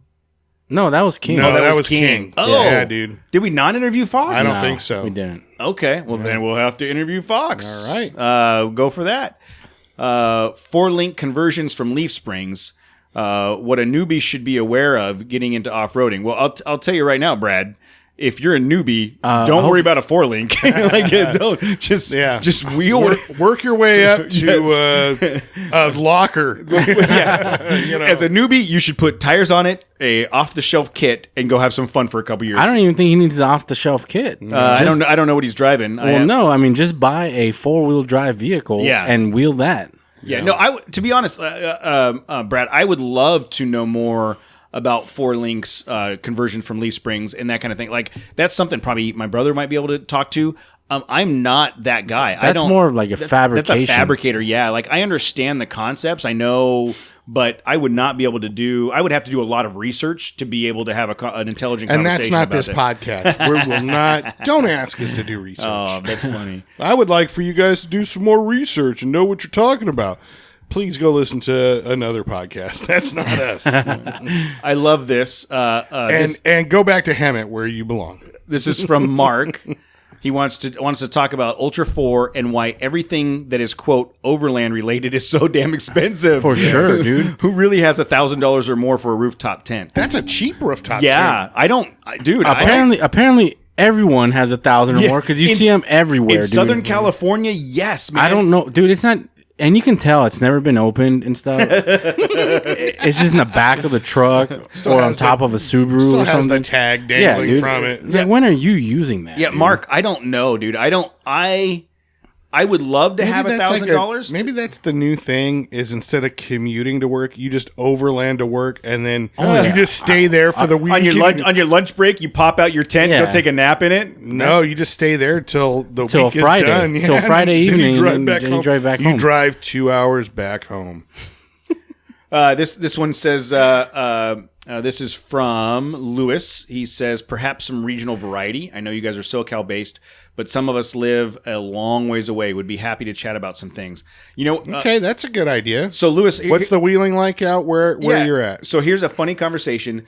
No, that was King. No, that was was King. King. Oh. Yeah, dude. Did we not interview Fox? I don't No, think so. We didn't. Okay, well then we'll have to interview Fox. All right. Go for that. 4-link conversions from leaf springs. What a newbie should be aware of getting into off-roading. Well, I'll tell you right now, Brad. If you're a newbie, don't worry about a 4-link. Don't just wheel. Work your way up to Yes. a locker. You know. As a newbie, you should put tires on it, a off-the-shelf kit, and go have some fun for a couple years. I don't even think he needs the off-the-shelf kit. I don't know what he's driving. No. I mean, just buy a 4-wheel drive vehicle and wheel that. Yeah, no. To be honest, Brad, I would love to know more about 4-links conversion from leaf springs and that kind of thing. Like that's something probably my brother might be able to talk to. I'm not that guy. That's more like a fabrication. That's a fabricator. Yeah, like I understand the concepts. I know, but I would not be able to do. I would have to do a lot of research to be able to have an intelligent and conversation. that's not this about podcast. We will not. Don't ask us to do research. Oh, that's funny. I would like for you guys to do some more research and know what you're talking about. Please go listen to another podcast. That's not us. I love this. And go back to Hemet where you belong. This is from Mark. He wants to talk about Ultra 4 and why everything that is quote overland related is so damn expensive. For sure, dude. Who really has $1,000 or more for a rooftop tent? That's a cheap rooftop Yeah, tent. Apparently, everyone has 1,000 or more because you see them everywhere. In dude. Southern California, yes, man. I don't know, dude. It's not, and you can tell it's never been opened and stuff. It's just in the back of the truck or on top of a Subaru Still or has something. the tag dangling from it. Like, when are you using that? Yeah, dude? Mark, I don't know, dude. I would love to have $1,000. Maybe that's the new thing is instead of commuting to work, you just overland to work and then you just stay there for the week. On your lunch break, you pop out your tent, go take a nap in it. No, you just stay there till the week Friday. is done. Till Friday evening, you drive and back then home. you drive back You home. drive 2 hours back home. This one says this is from Lewis. He says perhaps some regional variety. I know you guys are SoCal based, but some of us live a long ways away. Would be happy to chat about some things. Okay, that's a good idea. So Lewis, What's the wheeling like out where you're at? So here's a funny conversation.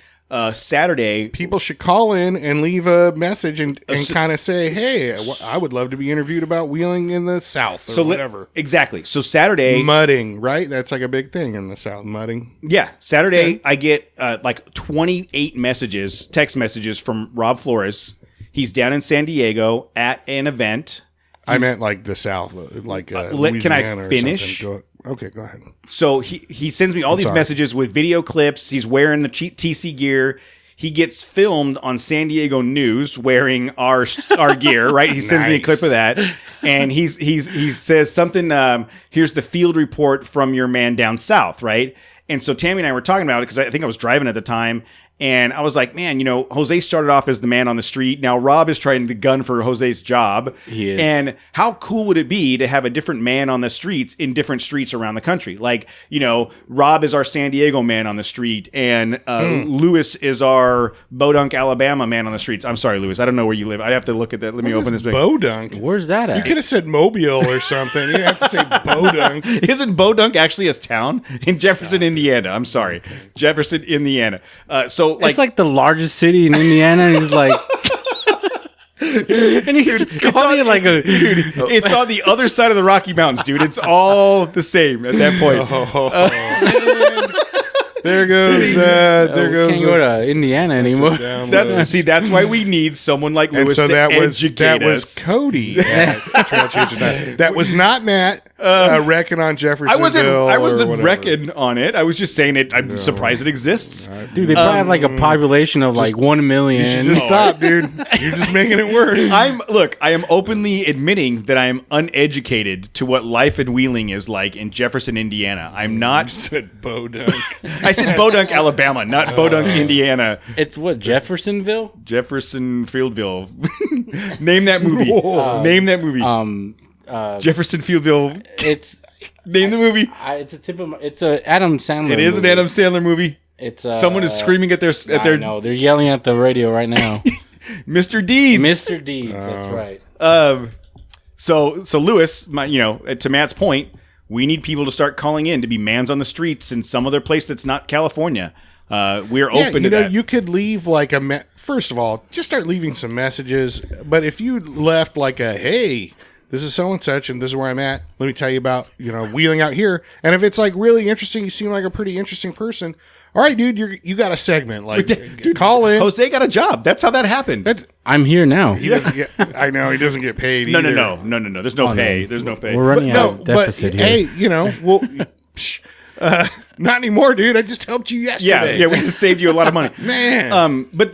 Saturday, People should call in and leave a message and kind of say, hey, I would love to be interviewed about wheeling in the South or whatever. Exactly. So Saturday, Mudding, right? That's like a big thing in the South, mudding. yeah, Saturday I get like 28 text messages from Rob Flores. He's down in San Diego at an event. I meant like the South, like can I Louisiana or finish? something. Okay, go ahead. So he sends me all these sorry. messages with video clips. He's wearing the TC gear. He gets filmed on San Diego News wearing our gear, right? He sends me a clip of that, and he says something. Here's the field report from your man down south, right? And so Tammy and I were talking about it because I think I was driving at the time, And I was like, man, Jose started off as the man on the street. Now Rob is trying to gun for Jose's job. He is. And how cool would it be to have a different man on the streets in different streets around the country? Like, Rob is our San Diego man on the street, and Lewis is our Bodunk, Alabama man on the streets. I'm sorry, Lewis. I don't know where you live. I have to look at that. Let me open this. Bodunk. Where's that at? You could have said Mobile or something. You didn't have to say Bodunk. Isn't Bodunk actually a town in Jefferson, Indiana? I'm sorry, Jefferson, Indiana. It's like the largest city in Indiana, and he's like, and he's calling it like a. It's on the other side of the Rocky Mountains, dude. It's all the same at that point. There goes. There goes. Can't go to Indiana anymore. That's why we need someone like Lewis to educate that us. was Cody. That was not Matt wrecking on Jeffersonville. I wasn't wrecking on it. I was just saying it. I'm surprised it exists. Dude, they probably have like a population of like 1 million. Just stop, dude. You're just making it worse. I am openly admitting that I am uneducated to what life in Wheeling is like in Jefferson, Indiana. I'm not. You said Bodunk. I said Bodunk, Alabama, not Bodunk, Indiana. It's what, Jeffersonville? Jefferson Fieldville. Name that movie. Name that movie. Jefferson Fieldville. It's name the movie. It's a Adam Sandler. It is movie. an Adam Sandler movie. It's someone is screaming at their. No, they're yelling at the radio right now. Mr. Deeds. Mr. Deeds. That's right. So Lewis, to Matt's point, we need people to start calling in to be mans on the streets in some other place that's not California. We're open to that. You could leave like first of all, just start leaving some messages. But if you left like hey, this is so and such, and this is where I'm at. Let me tell you about wheeling out here. And if it's like really interesting, you seem like a pretty interesting person. All right, dude, you got a segment. Like, dude, call in. Jose got a job. That's how that happened. I'm here now. He doesn't get. I know he doesn't get paid. No. either. There's no pay. There's no pay. We're running out of deficit here. Hey, well, not anymore, dude. I just helped you yesterday. Yeah. We just saved you a lot of money, man. But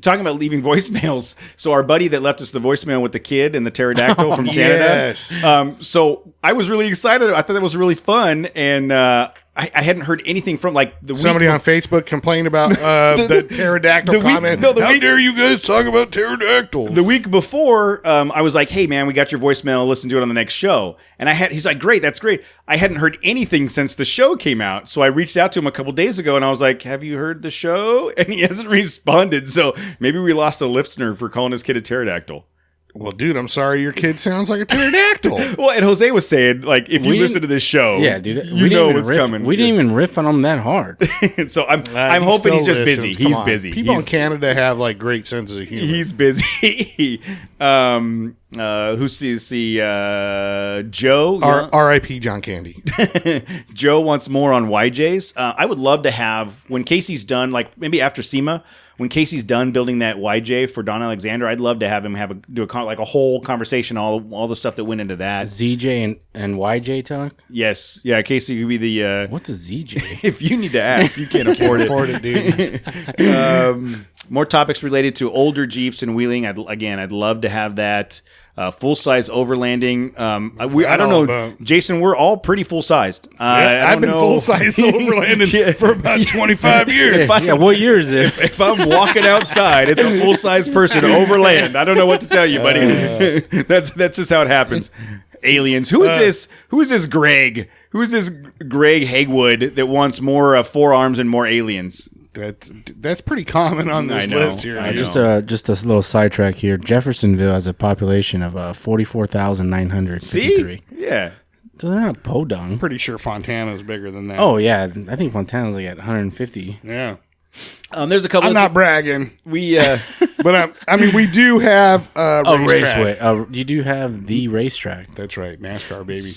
talking about leaving voicemails. So our buddy that left us the voicemail with the kid and the pterodactyl from Canada. Yes. So I was really excited. I thought that was really fun, and I hadn't heard anything from like somebody on Facebook complained about the pterodactyl comment. How dare you guys talk about pterodactyls? The week before, I was like, "Hey man, we got your voicemail. Listen to it on the next show." And he's like, "Great, that's great." I hadn't heard anything since the show came out, so I reached out to him a couple days ago, and I was like, "Have you heard the show?" And he hasn't responded. So maybe we lost a listener for calling his kid a pterodactyl. Well, dude, I'm sorry your kid sounds like a pterodactyl. Well, and Jose was saying, like, if you listen to this show, dude, you know what's coming. We didn't even riff on him that hard. So I'm hoping he's just busy. He's busy. People in Canada have, like, great senses of humor. He's busy. Who's Joe? R.I.P. John Candy. Joe wants more on YJs. I would love to have, when Casey's done, like, maybe after SEMA, when Casey's done building that YJ for Don Alexander, I'd love to have him do a whole conversation, all the stuff that went into that. ZJ and YJ talk? Yes. Yeah, Casey could be the... What's a ZJ? If you need to ask, you can't afford it. Afford it, dude. More topics related to older Jeeps and wheeling. I'd love to have that. Full-size overlanding. I don't know. About? Jason, we're all pretty full-sized. I've been full-size overlanding for about 25 years. What year is it? If I'm walking outside, it's a full-size person overland. I don't know what to tell you, buddy. That's just how it happens. Aliens. Who is this? Who is this Greg? Who is this Greg Hagwood that wants more forearms and more aliens? That's pretty common on this list here. Just a little sidetrack here. Jeffersonville has a population of 44,953. See? Yeah. So they're not podunk. Pretty sure Fontana's bigger than that. Oh yeah, I think Fontana's like at 150. Yeah. There's a couple. I'm not bragging. We, but we do have a raceway. You do have the racetrack. That's right, NASCAR baby.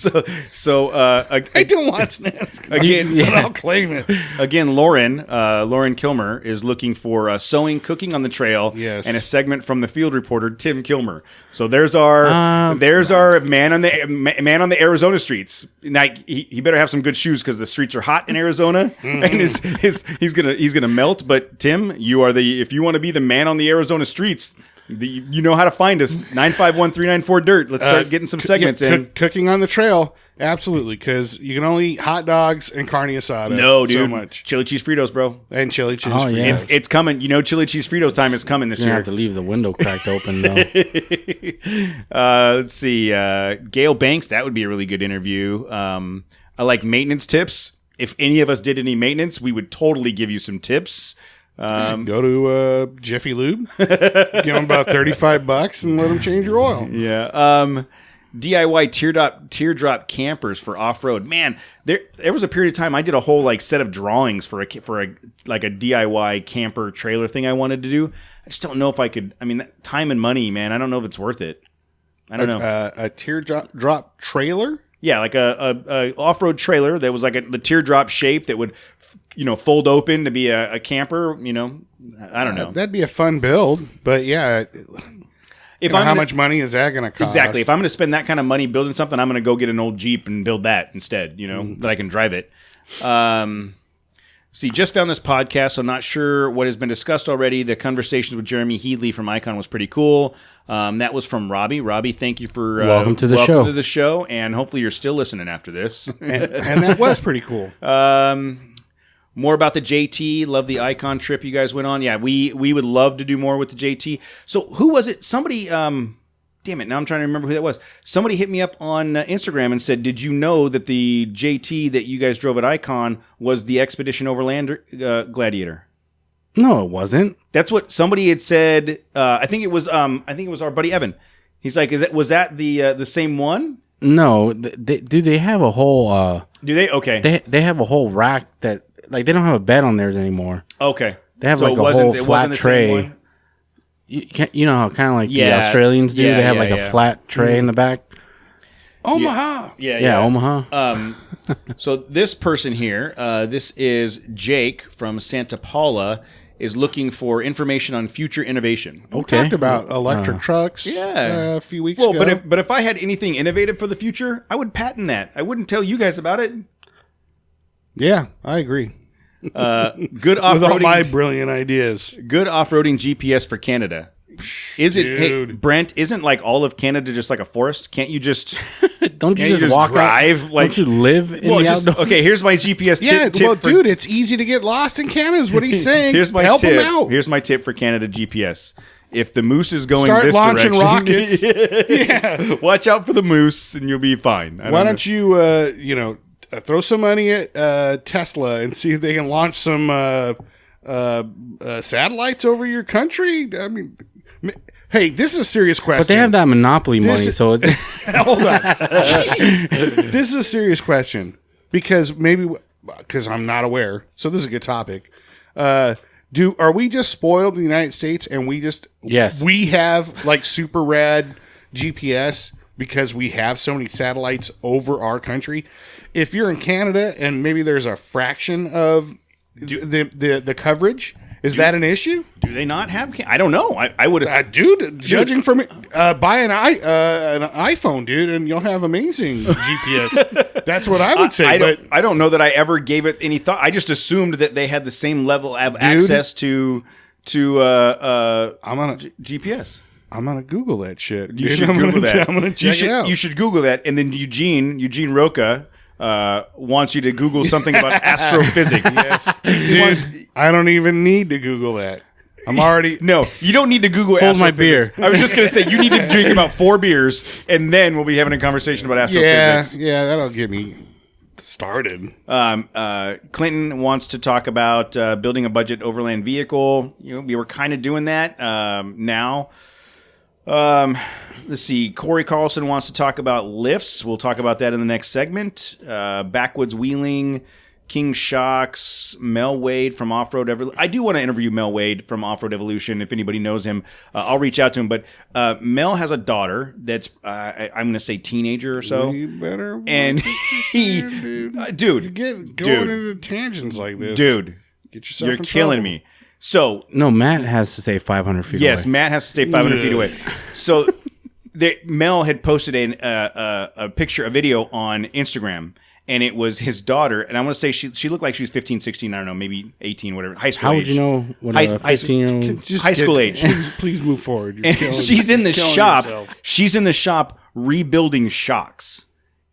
I don't watch NASCAR again, but I'll claim it. Again, Lauren Kilmer is looking for sewing, cooking on the trail, yes, and a segment from the field reporter Tim Kilmer. So there's our man on the Arizona streets. Now he better have some good shoes because the streets are hot in Arizona, and he's gonna melt. But Tim, if you want to be the man on the Arizona streets, you know how to find us. 951-394-DIRT. Let's start getting some segments in. Cooking on the trail. Absolutely, because you can only eat hot dogs and carne asada. No, dude. So much. Chili cheese Fritos, bro. And chili cheese. Oh, yeah. Fritos. It's coming. You know, chili cheese Fritos time is coming this You're gonna year. have to leave the window cracked open though. Let's see. Gail Banks, that would be a really good interview. I like maintenance tips. If any of us did any maintenance, we would totally give you some tips. Go to Jiffy Lube, give them about $35 and let them change your oil. Yeah. DIY teardrop campers for off road. Man, there was a period of time I did a whole like set of drawings for a DIY camper trailer thing I wanted to do. I just don't know if I could. I mean, time and money, man. I don't know if it's worth it. I don't know. A teardrop trailer. Yeah, like a off road trailer that was like the teardrop shape that would, fold open to be a camper. I don't know. That'd be a fun build, but yeah. How much money is that going to cost? Exactly. If I'm going to spend that kind of money building something, I'm going to go get an old Jeep and build that instead, that I can drive it. See, just found this podcast, so I'm not sure what has been discussed already. The conversations with Jeremy Headley from Icon was pretty cool. That was from Robbie. Robbie, thank you for welcome to the show. Welcome to the show, and hopefully you're still listening after this. and that was pretty cool. More about the JT. Love the Icon trip you guys went on. Yeah, we would love to do more with the JT. So who was it? Somebody, damn it, now I'm trying to remember who that was. Somebody hit me up on Instagram and said, did you know that the JT that you guys drove at Icon was the Expedition Overland Gladiator? No, it wasn't. That's what somebody had said. I think it was our buddy Evan. He's like, was that the same one? No, they have a whole. Do they? Okay. They have a whole rack that they don't have a bed on theirs anymore. Okay. They have So like it a wasn't- whole it flat wasn't the same tray. one? You know how kind of like the Yeah. Australians do. Yeah, They have yeah, like yeah. a flat tray in the back. Omaha. Yeah, Omaha. So this person here, this is Jake from Santa Paula, is looking for information on future innovation. We Okay. talked about electric trucks Yeah. a few weeks Well, ago. but if I had anything innovative for the future, I would patent that. I wouldn't tell you guys about it. Yeah, I agree. Good With all my off-roading, brilliant ideas. good off-roading GPS for Canada. Is it, hey, Dude. Brent? Isn't like all of Canada just like a forest? Can't you just Don't you can't just walk drive? out? Like, Don't you live in the outdoors? okay, here's my GPS Yeah, tip. well, for, dude, it's easy to get lost in Canada is what he's saying. Here's my Help tip. him out. Here's my tip for Canada GPS. If the moose is going Start this launching direction, rockets. Yeah. watch out for the moose, and you'll be fine. Why don't you, throw some money at Tesla and see if they can launch some satellites over your country? I mean, hey, this is a serious question. But they have that monopoly money, is- so it's, Hold on. This is a serious question because I'm not aware. So this is a good topic. Are we just spoiled in the United States and Yes. we have like super rad GPS because we have so many satellites over our country? If you're in Canada and maybe there's a fraction of the coverage, is that an issue? Do they not have? I don't know. I would. Dude, judging from it, buy an iPhone, dude, and you'll have amazing GPS. That's what I would say. I don't know that I ever gave it any thought. I just assumed that they had the same level of access to I'm gonna GPS. I'm gonna Google that shit. You dude. should Google that. I'm gonna check it out. You should Google that, and then Eugene Roca wants you to Google something about astrophysics. Yes, Dude, I don't even need to Google that. I'm already No, you don't need to Google. Hold my astrophysics. beer. I was just gonna say you need to drink about 4 beers, and then we'll be having a conversation about astrophysics. yeah. That'll get me started. Clinton wants to talk about building a budget overland vehicle. We were kind of doing that now. Let's see. Corey Carlson wants to talk about lifts. We'll talk about that in the next segment. Backwoods wheeling, King Shocks, Mel Wade from Off-Road Evolution. I do want to interview Mel Wade from Off-Road Evolution. If anybody knows him, I'll reach out to him. But Mel has a daughter that's, I'm going to say teenager or so. You better. And he, dude, You get going dude. into tangents like this, dude, Get yourself. you're in killing trouble. me. So no, Matt has to stay 500 feet yes, away. Matt has to stay 500 feet away. So Mel had posted a picture, a video on Instagram, and it was his daughter. And I want to say she looked like she was 15, 16, I don't know, maybe 18, whatever, high school How age. would you know what High- a 15-year-old... Just High school age. Please move forward. You're And killing- she's in the killing shop. yourself. She's in the shop rebuilding shocks.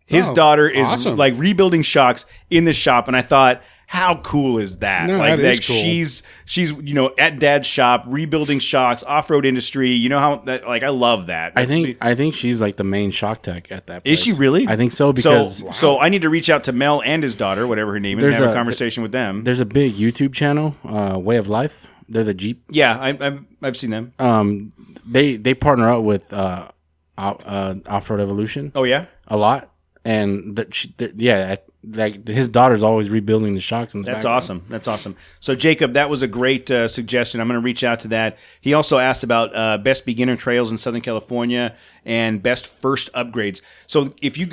His Oh, daughter is awesome. like rebuilding shocks in the shop, and I thought, how cool is that? No, like that is cool. she's at Dad's shop rebuilding shocks, off-road industry. You know how that I love that. I think she's like the main shock tech at that place. Is she really? I think so because so I need to reach out to Mel and his daughter, whatever her name is, and There's have a a- conversation with them. there's a big YouTube channel, Way of Life. They're the Jeep. Yeah, I've seen them. They partner up with Off-Road Evolution Oh yeah, a lot, and his daughter's always rebuilding the shocks in the that's background. awesome. That's awesome. So Jacob, that was a great suggestion. I'm going to reach out to that. He also asked about best beginner trails in Southern California and best first upgrades. So if you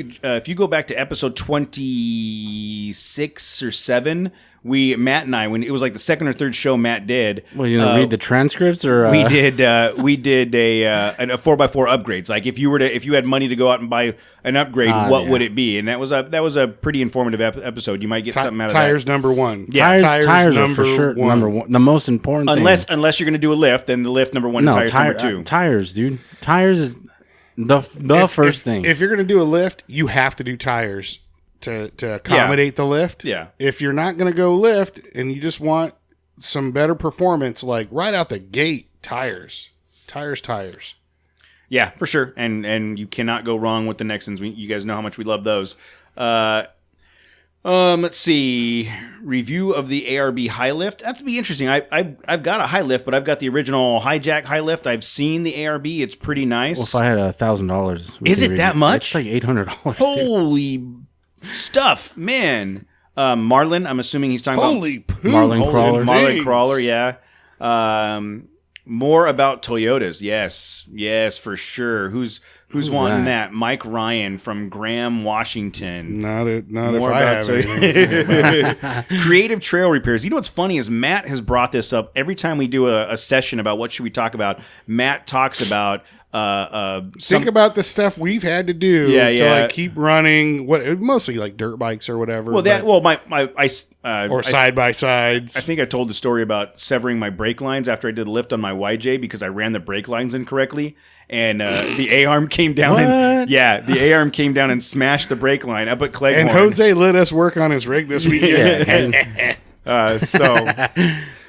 go back to episode 26 or 7, Matt and I, when it was like the second or third show Matt did. Well, you know, read the transcripts or We did a 4x4 upgrades. Like if you had money to go out and buy an upgrade, what would it be? And that was a pretty informative episode. You might get something out of Tires that. number one. Yeah, tires are for sure number one. The most important thing. Unless you're going to do a lift, then the lift number one, no tires number 2. tires, dude. Tires is the first thing. If you're going to do a lift, you have to do tires to accommodate the lift. Yeah. If you're not going to go lift and you just want some better performance, like right out the gate, tires. Yeah, for sure. And you cannot go wrong with the Nexans. You guys know how much we love those. Let's see. Review of the ARB high lift. That's to be interesting. I've got a high lift, but I've got the original Hijack high lift. I've seen the ARB. It's pretty nice. Well, if I had $1,000, Is it that much? It's like $800. Holy stuff, man. Marlin, I'm assuming he's talking Holy poo. Marlin Crawler. Marlin Dings. Crawler, yeah. More about Toyotas. Yes, for sure. Who's wanting that? Mike Ryan from Graham, Washington. Not if More I about have anything. Creative Trail Repairs. You know what's funny is Matt has brought this up every time we do a session about what should we talk about. Matt talks about Think about the stuff we've had to do to yeah. like keep running. Mostly like dirt bikes or whatever. or side by sides. I think I told the story about severing my brake lines after I did a lift on my YJ because I ran the brake lines incorrectly, and the A-arm came down. The A-arm came down and smashed the brake line up at Cleghorn. And Jose let us work on his rig this weekend.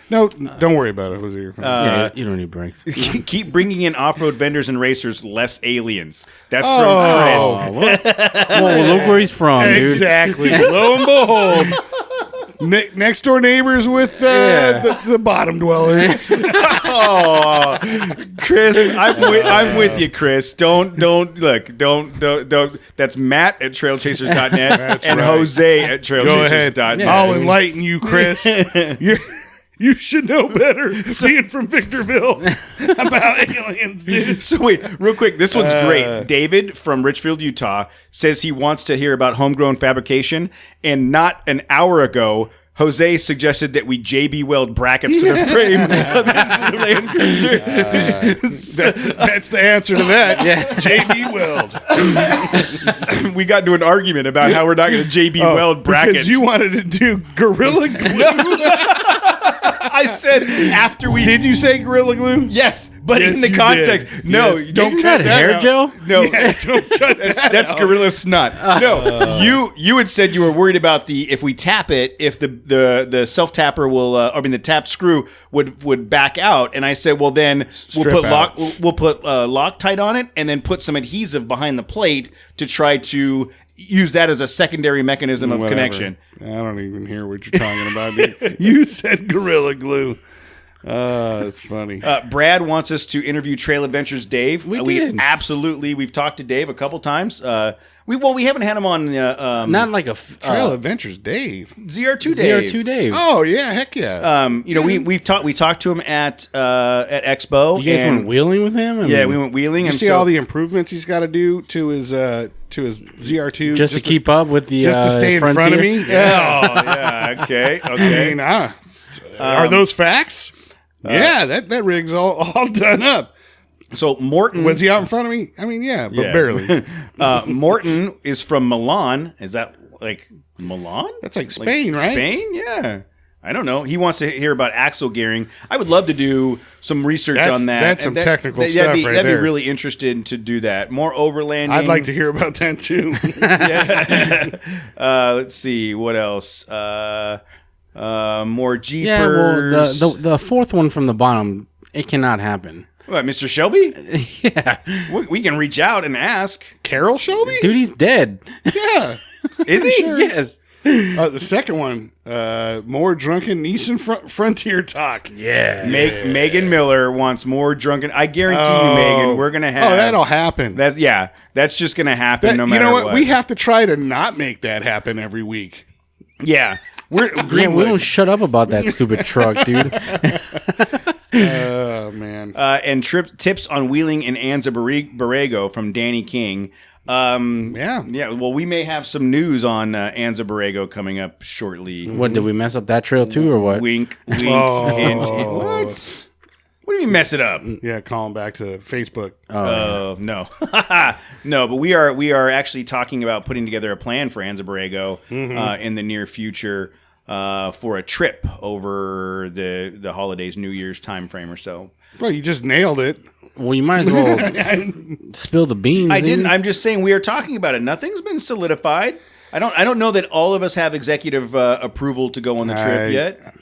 No, don't worry about it, Jose. You're fine. You don't need brakes. Keep bringing in off-road vendors and racers, less aliens. That's Oh. from Chris. Well, look where he's from, dude. Exactly. Lo and behold, next door neighbors with the bottom dwellers. Oh, Chris, I'm with you, Chris. Don't. That's Matt at trailchasers.net and right. Jose at trailchasers.net. Go ahead. I'll enlighten you, Chris. You should know better being from Victorville about aliens, dude. So wait, real quick, this one's great. David from Richfield, Utah says he wants to hear about homegrown fabrication, and not an hour ago, Jose suggested that we JB weld brackets to the frame of his Land Cruiser. That's the answer to that. Yeah. JB Weld. We got into an argument about how we're not going to JB weld brackets. Because you wanted to do Gorilla Glue. I said after we Did you say Gorilla Glue? Yes, but Yes, in the you context, did. no, Yes. don't Isn't cut that hair out. gel? No, Don't cut that's gorilla snot. No, you had said you were worried about if we tap it, if the self tapper will, the tap screw would back out, and I said, well then Strip we'll put out. Loctite on it, and then put some adhesive behind the plate to try to use that as a secondary mechanism of Whatever. connection. I don't even hear what you're talking about, dude. You said Gorilla Glue. It's funny. Brad wants us to interview Trail Adventures Dave. We did. Absolutely. We've talked to Dave a couple times. We haven't had him on Not like a Trail Adventures Dave. ZR2 Dave. ZR2 Dave. Oh yeah, heck yeah. We talked to him at Expo. You guys went wheeling with him? Yeah, we went wheeling. you and see so- all the improvements he's got to do to his ZR2 just to keep up with the just to stay in front of Frontier? me. Yeah. Okay. I Okay. mean, are those facts? Yeah, that rig's all done up. So Morton. Was he out in front of me? I mean, yeah, but Yeah. barely. Morton is from Milan. Is that like Milan? That's like Spain, right? Spain, yeah. I don't know. He wants to hear about axle gearing. I would love to do some research on that. That's some technical stuff that'd be, right that'd there. be really interested to do that. More overlanding. I'd like to hear about that too. Let's see. What else? More Jeepers. Yeah, well, the fourth one from the bottom, it cannot happen. What, Mr. Shelby? Yeah. We can reach out and ask. Carol Shelby? Dude, he's dead. Yeah. Is he? Yes. The second one, more drunken Nissan Frontier talk. Yeah. Megan Miller wants more drunken. I guarantee you, Megan, we're gonna have. Oh, that'll happen. That's just gonna happen no matter you know what? what. We have to try to not make that happen every week. Yeah. We don't shut up about that stupid truck, dude. Oh, man. And tips on wheeling in Anza Borrego from Danny King. Yeah. Well, we may have some news on Anza Borrego coming up shortly. What, did we mess up that trail too, or what? Wink, wink. What? What do you mean mess it up? Yeah, calling back to Facebook. Oh no, no. But we are actually talking about putting together a plan for Anza Borrego in the near future for a trip over the holidays, New Year's time frame or so. Well, you just nailed it. Well, you might as well spill the beans. I dude. didn't. I'm just saying we are talking about it. Nothing's been solidified. I don't know that all of us have executive approval to go on the trip yet.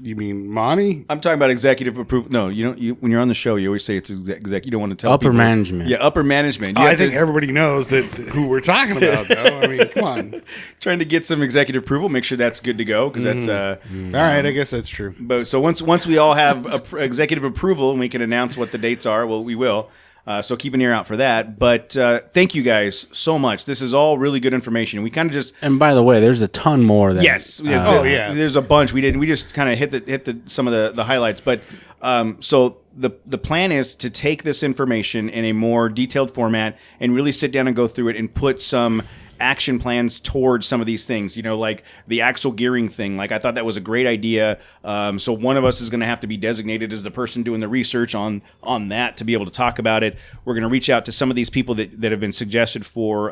You mean Monty? I'm talking about executive approval. No, you don't. When you're on the show, you always say it's exec. You don't want to tell upper people. management. Yeah, upper management. You I have think to- everybody knows that who we're talking about, though. I mean, come on. trying to get some executive approval. Make sure that's good to go because that's. All right, I guess that's true. But so once we all have executive approval and we can announce what the dates are, well, we will. So keep an ear out for that. But thank you guys so much. This is all really good information. We kind of just And by the way, there's a ton more. That, yes. yeah. There's a bunch. We just kind of hit some of the highlights. But so the plan is to take this information in a more detailed format and really sit down and go through it and put some action plans towards some of these things, like the axle gearing thing. Like, I thought that was a great idea. So one of us is going to have to be designated as the person doing the research on that to be able to talk about it. We're going to reach out to some of these people that have been suggested for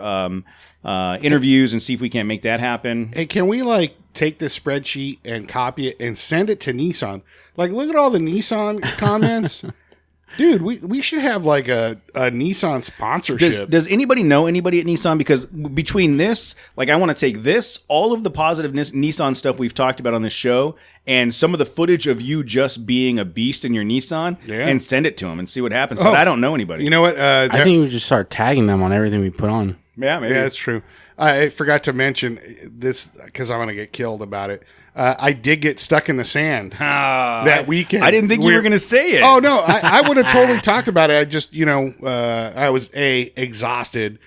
interviews and see if we can't make that happen. Hey, can we take this spreadsheet and copy it and send it to Nissan? Look at all the Nissan comments. Dude, we should have a Nissan sponsorship. Does anybody know anybody at Nissan? Because between this, I want to take this, all of the positive Nissan stuff we've talked about on this show, and some of the footage of you just being a beast in your Nissan, and send it to them and see what happens. But I don't know anybody. You know what? I think we just start tagging them on everything we put on. Yeah, maybe. Yeah, that's true. I forgot to mention this because I'm going to get killed about it. I did get stuck in the sand that weekend. I didn't think you were going to say it. Oh, no. I would have totally talked about it. I just, I was exhausted.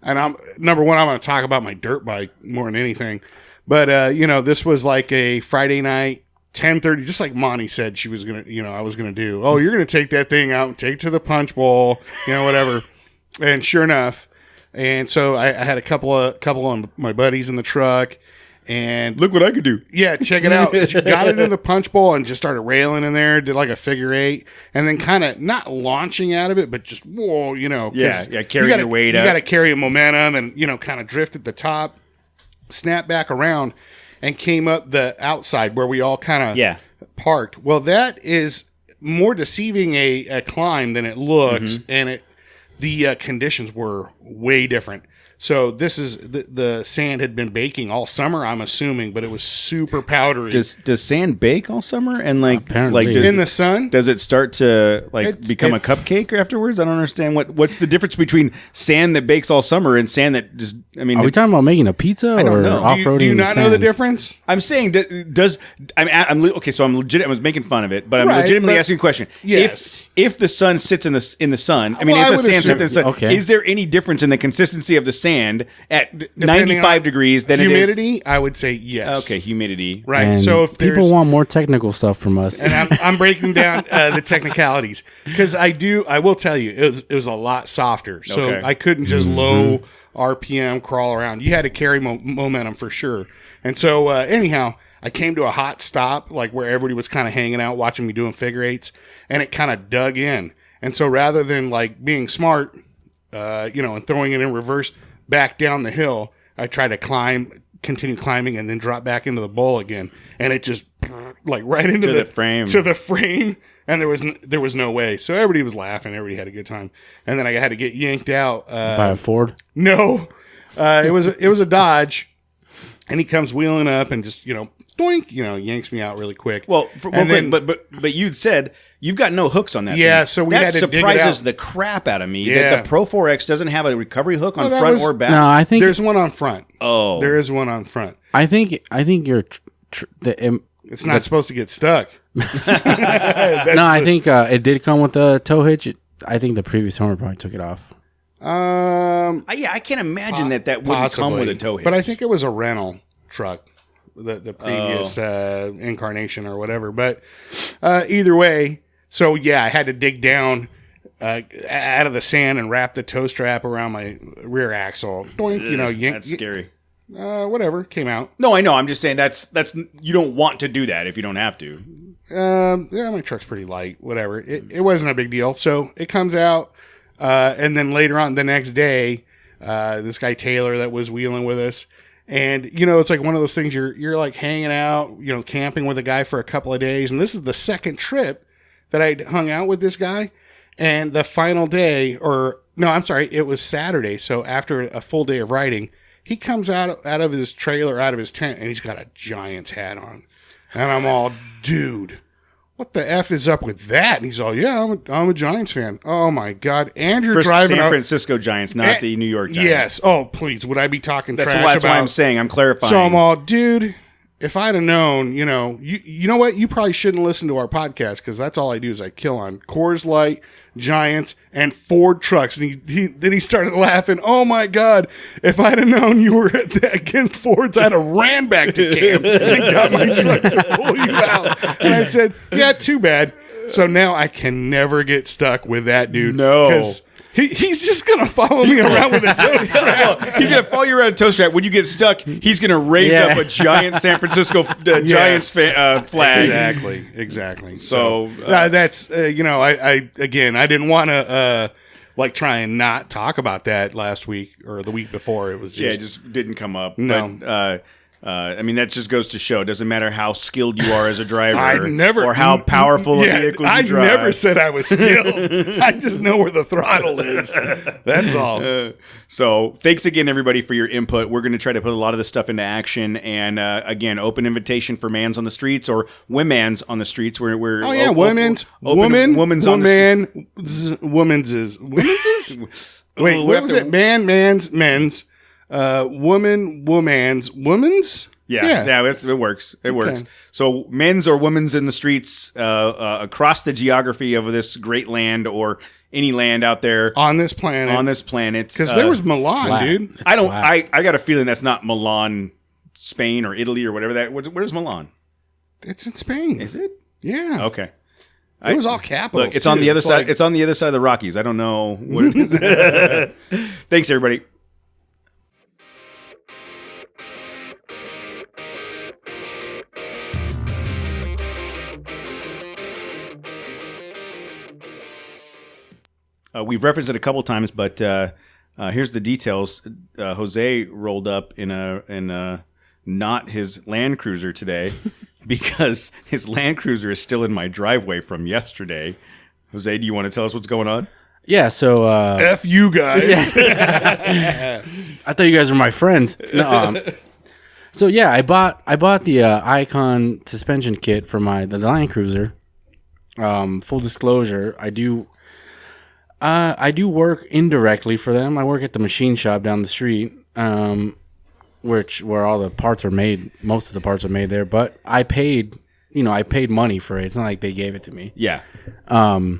And number one, I'm going to talk about my dirt bike more than anything. But, this was a Friday night, 10:30, just like Monty said she was going to, I was going to do. Oh, you're going to take that thing out and take it to the punch bowl, whatever. And sure enough. And so I had a couple of my buddies in the truck. And look what I could do. Yeah, check it out. Got it in the punch bowl and just started railing in there. Did a figure eight, and then kind of not launching out of it, but just whoa, carrying your weight up. You got to carry a momentum, and kind of drift at the top, snap back around, and came up the outside where we all kind of parked. Well, that is more deceiving a climb than it looks, and the conditions were way different. So this is the sand had been baking all summer, I'm assuming, but it was super powdery. Does sand bake all summer and Apparently. In the sun? Does it start to become a cupcake afterwards? I don't understand what's the difference between sand that bakes all summer and sand that just. I mean, are we talking about making a pizza don't or know. off-roading? Do you in the not know the sand? difference? I'm saying that okay. So I'm legit. I was making fun of it, but I'm Right, legitimately but- asking a question. Yes. If the sun sits in the sun, I mean, Well, I if the would sand sits in the sun, Okay. is there any difference in the consistency of the sand at Depending 95 on degrees than humidity, I would say yes. Okay, humidity. Right. And So if people there's, want more technical stuff from us, and I'm breaking down the technicalities because I will tell you it was a lot softer. So Okay. I couldn't just low RPM crawl around. You had to carry momentum for sure. And so anyhow, I came to a hot stop, where everybody was kind of hanging out, watching me doing figure eights, and it kind of dug in. And so rather than being smart, and throwing it in reverse back down the hill, I tried to continue climbing, and then drop back into the bowl again. And it just like right into the frame. to the frame, and there was no way. So everybody was laughing. Everybody had a good time, and then I had to get yanked out. By a Ford. No, it was a Dodge, and he comes wheeling up and just doink, yanks me out really quick. Well, and then, but you'd said you've got no hooks on that. Yeah, thing. so we that had to dig it surprises out. the crap out of me Yeah. that the Pro 4X doesn't have a recovery hook on that front was- or back. No, I think there's one on front. Oh, There is one on front. I think you're It's not supposed to get stuck. I think it did come with the tow hitch. I think the previous owner probably took it off. I can't imagine that wouldn't come with a tow hitch. But I think it was a rental truck, the previous incarnation or whatever. But either way, so yeah, I had to dig down out of the sand and wrap the tow strap around my rear axle. Doink, yank. That's scary. Whatever, came out. No, I know. I'm just saying that's you don't want to do that if you don't have to. Yeah, my truck's pretty light. Whatever. It wasn't a big deal. So it comes out, and then later on the next day, this guy Taylor that was wheeling with us, and it's like one of those things you're like hanging out, camping with a guy for a couple of days, and this is the second trip that I hung out with this guy, and the final day, or no, I'm sorry, it was Saturday. So after a full day of riding, he comes out of his trailer, out of his tent, and he's got a Giants hat on. And I'm all, dude, what the F is up with that? And he's all, yeah, I'm a Giants fan. Oh, my God. And you're driving San up. Francisco Giants, not the New York Giants. Yes. Oh, please. Would I be talking That's trash why about I'm saying. I'm clarifying. So I'm all, dude, if I'd have known, you know what? You probably shouldn't listen to our podcast because that's all I do is I kill on Coors Light, Giants, and Ford trucks. And then he started laughing. Oh my God! If I'd have known you were against Fords, I'd have ran back to camp and got my truck to pull you out. And I said, yeah, too bad. So now I can never get stuck with that dude. No. 'Cause he's just going to follow me around with a tow strap. He's going to follow you around a tow strap. When you get stuck, he's going to raise up a giant San Francisco Giants flag. Exactly. So, that's I didn't want to try and not talk about that last week or the week before. It was just it just didn't come up. No. But, I mean, that just goes to show. It doesn't matter how skilled you are as a driver or how powerful a vehicle you drive. I never said I was skilled. I just know where the throttle is. That's all. So thanks again, everybody, for your input. We're going to try to put a lot of this stuff into action. And again, open invitation for Mans on the Streets or Women's on the Streets. We're women's is. Wait, what was it? Men's. Woman's. Yeah, it works. It works. So men's or women's in the streets across the geography of this great land or any land out there on this planet. Because there was Milan, flat. dude. I got a feeling that's not Milan, Spain or Italy or whatever that. Where's Milan? It's in Spain. Is it? Yeah. Okay. It was all capitals. Look, it's on the other side. It's on the other side of the Rockies. I don't know. Thanks, everybody. We've referenced it a couple times, but here's the details. Jose rolled up in a not his Land Cruiser today because his Land Cruiser is still in my driveway from yesterday. Jose, do you want to tell us what's going on? Yeah, so F you guys. I thought you guys were my friends. No, so yeah, I bought the Icon suspension kit for the Land Cruiser. Full disclosure, I do work indirectly for them. I work at the machine shop down the street, where all the parts are made. Most of the parts are made there, but I paid money for it. It's not like they gave it to me. Yeah. So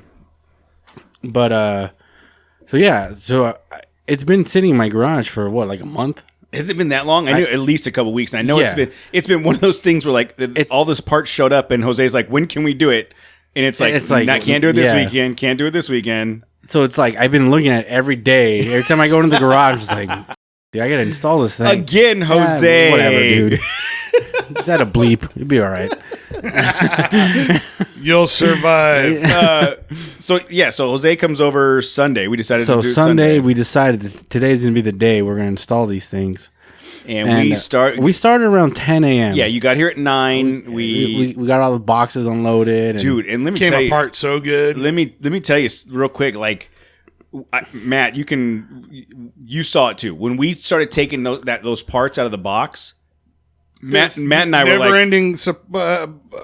it's been sitting in my garage for like a month. Has it been that long? I knew at least a couple weeks. And I know it's been one of those things where all this parts showed up and Jose's like, when can we do it? And it's like can't do it this weekend. Can't do it this weekend. So it's like I've been looking at it every day. Every time I go into the garage, it's like, dude, I gotta install this thing again, Jose. Whatever, dude. Just add a bleep. You'll be all right. You'll survive. So Jose comes over Sunday. We decided to do Sunday we decided that today's gonna be the day we're gonna install these things. And we started around 10 a.m. Yeah, you got here at 9. We got all the boxes unloaded. And Dude, and let me Came tell you, apart so good. let me tell you real quick, like Matt, you saw it too. When we started taking those parts out of the box, Matt and I were like, never-ending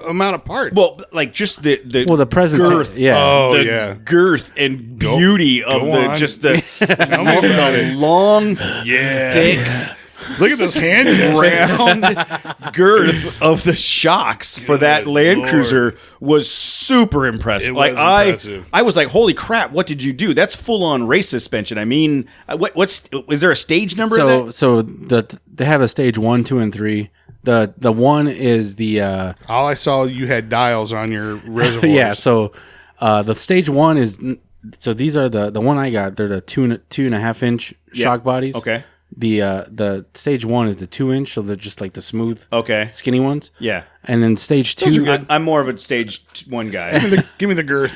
amount of parts. well, like just the the present girth, yeah. Oh, the yeah. girth and beauty of go the on. just the Tell me about it. long, Yeah. thick, Look at those handles. round girth of the shocks for that Good Land Lord. Cruiser was super impressive. It like was impressive. I was like, holy crap! What did you do? That's full on race suspension. I mean, what's is there a stage number? of that? So they have a stage 1, 2, and 3. The 1 is the All I saw, you had dials on your reservoirs. yeah. So the stage 1 is these are the one I got. They're the 2.5 inch shock bodies. Okay. The stage 1 is the 2-inch, so they're just like the smooth, Okay. skinny ones. Yeah. And then stage 2. I'm more of a stage 1 guy. Give me the girth.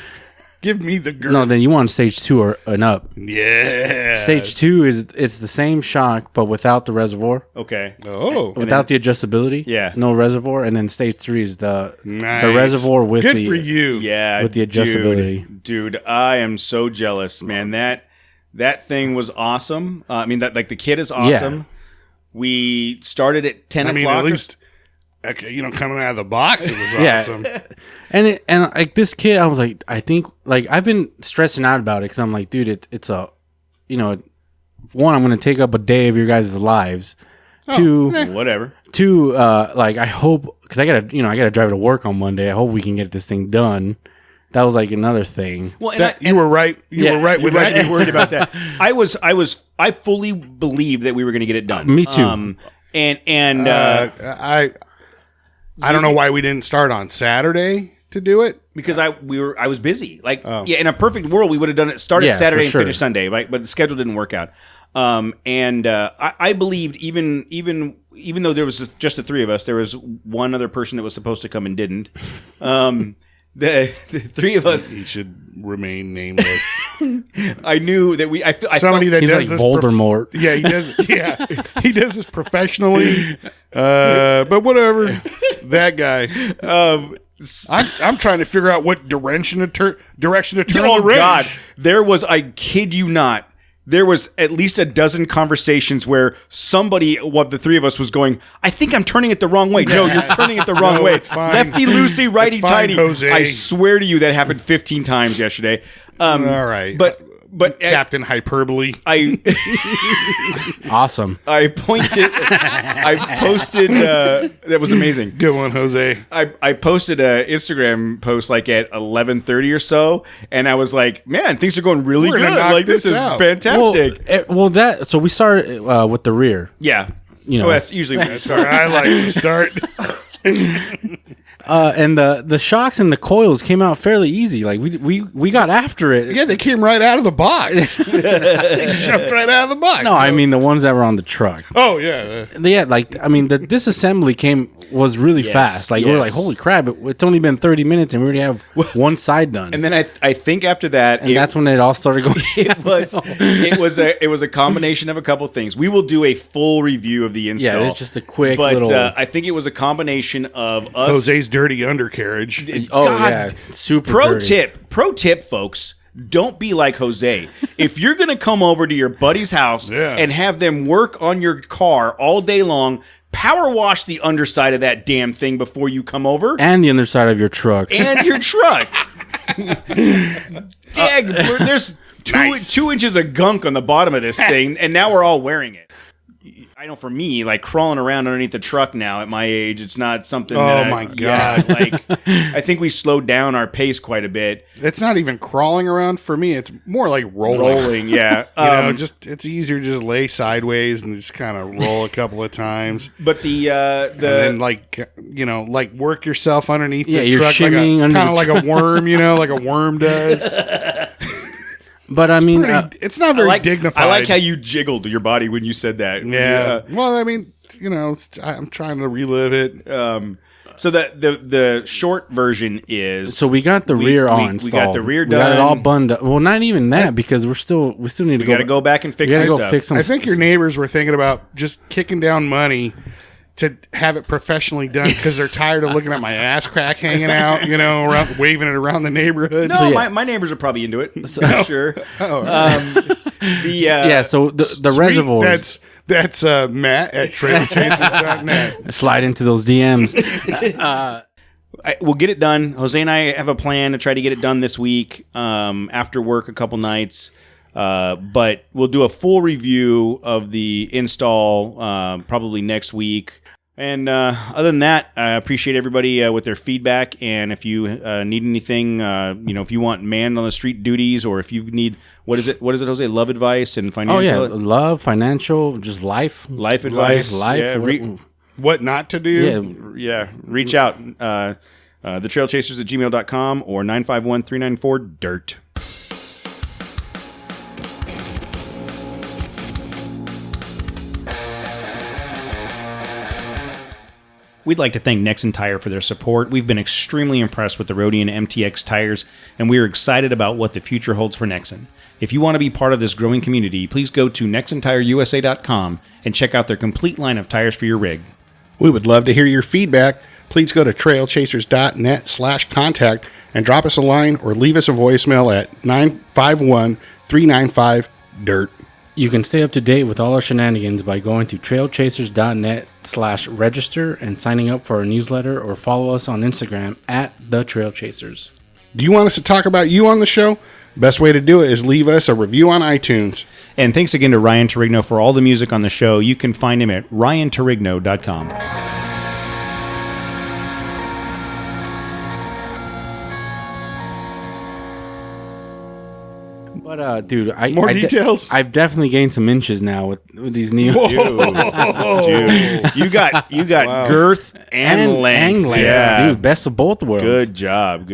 Give me the girth. No, then you want stage 2 or and up. Yeah. Stage 2 it's the same shock but without the reservoir, Okay. Oh. without the adjustability. Yeah. no reservoir. And then stage 3 is the Nice. reservoir with Good the for you. Yeah. with the adjustability. Dude, I am so jealous, man. That thing was awesome. I mean, that like the kit is awesome. Yeah. We started at 10 I mean, o'clock. at least, okay, coming out of the box, it was Yeah. awesome. And like this kit, I was like, I think like I've been stressing out about it because I'm like, dude, it's a, one, I'm going to take up a day of your guys' lives. Two, Whatever. like I hope because I gotta drive to work on Monday. I hope we can get this thing done. That was like another thing. Well, and You were right. You were right with You're right that. to be worried about that. I fully believed that we were going to get it done. Me too. I don't know why we didn't start on Saturday to do it. because I was busy. Like, yeah, in a perfect world, we would have done it, started Yeah, Saturday for and sure. finished Sunday, right? But the schedule didn't work out. I believed even though there was just the three of us, there was one other person that was supposed to come and didn't. The three of us, He should remain nameless. I knew that I Somebody that He's does like this. Voldemort. Yeah, he does. Yeah, he does this professionally. But whatever. That guy. I'm trying to figure out what direction to turn Oh the wrench. God, there was, I kid you not, there was at least a dozen conversations where somebody, of the three of us, was going, I think I'm turning it the wrong way. Joe, you're turning it the wrong No, way. it's fine. Lefty loosey, righty It's fine, tighty. Jose. I swear to you that happened 15 times yesterday. All right. But Captain Hyperbole. I Awesome. I posted that was amazing. Good one, Jose. I posted a Instagram post like at 11:30 or so, and I was like, "Man, things are going really We're good. gonna knock Like this this is out." fantastic." So we started with the rear. Yeah, know. that's usually That's where I like to start. And the shocks and the coils came out fairly easy. Like we got after it. Yeah, they came right out of the box. They jumped right out of the box. No, I mean the ones that were on the truck. Oh yeah. Yeah, like I mean the disassembly was really fast. Like we were yes. like, holy crap! It's only been 30 minutes and we already have one side done. And then I think after that, And that's when it all started going. it was a combination of a couple things. We will do a full review of the install. Yeah, it's just a quick but little. I think it was a combination of us. Jose's dirty undercarriage. oh God. yeah, super Pro dirty. tip, folks. Don't be like Jose. If you're going to come over to your buddy's house Yeah. and have them work on your car all day long, power wash the underside of that damn thing before you come over and the underside of your truck. and your truck. There's Nice. 2 inches of gunk on the bottom of this thing, and now we're all wearing it. I know for me, like crawling around underneath the truck now at my age, it's not something that Oh, my God. like, I think we slowed down our pace quite a bit. It's not even crawling around for me. It's more like rolling. Rolling, yeah. It's easier to just lay sideways and just kind of roll a couple of times. But And then like work yourself underneath Yeah, the you're truck shimmying under kind of the like a worm, like a worm does. But I mean, It's not very dignified. I like how you jiggled your body when you said that. Yeah. Well, I mean, I'm trying to relive it. So the short version is So we got the rear all we installed. got the rear We got it done. all bundled up. Well, not even that because we still need to We got to go back and fix We gotta some go stuff. fix some. I think your neighbors were thinking about just kicking down money to have it professionally done because they're tired of looking at my ass crack hanging out, around, waving it around the neighborhood. No, yeah. my neighbors are probably into it. Sure. Oh, yeah. So the reservoirs. That's Matt at trailchasers.net. Slide into those DMs. We'll get it done. Jose and I have a plan to try to get it done this week after work a couple nights. But we'll do a full review of the install probably next week. And other than that, I appreciate everybody with their feedback. And if you need anything, if you want man on the street duties, or if you need what is it, Jose? Love advice and financial. Oh yeah, love, financial, just life advice, life. Yeah, What not to do? Yeah, reach out. TheTrailChasers@gmail.com or 951-394-DIRT. We'd like to thank Nexen Tire for their support. We've been extremely impressed with the Rodian MTX tires, and we are excited about what the future holds for Nexen. If you want to be part of this growing community, please go to NexenTireUSA.com and check out their complete line of tires for your rig. We would love to hear your feedback. Please go to trailchasers.net/contact and drop us a line or leave us a voicemail at 951-395-DIRT. You can stay up to date with all our shenanigans by going to trailchasers.net/register and signing up for our newsletter, or follow us on Instagram at The Trail Chasers. Do you want us to talk about you on the show? Best way to do it is leave us a review on iTunes. And thanks again to Ryan Torigno for all the music on the show. You can find him at ryantorigno.com. But dude, More details? I've definitely gained some inches now with these new Dude, you got girth and length. Yeah, dude, best of both worlds. Good job.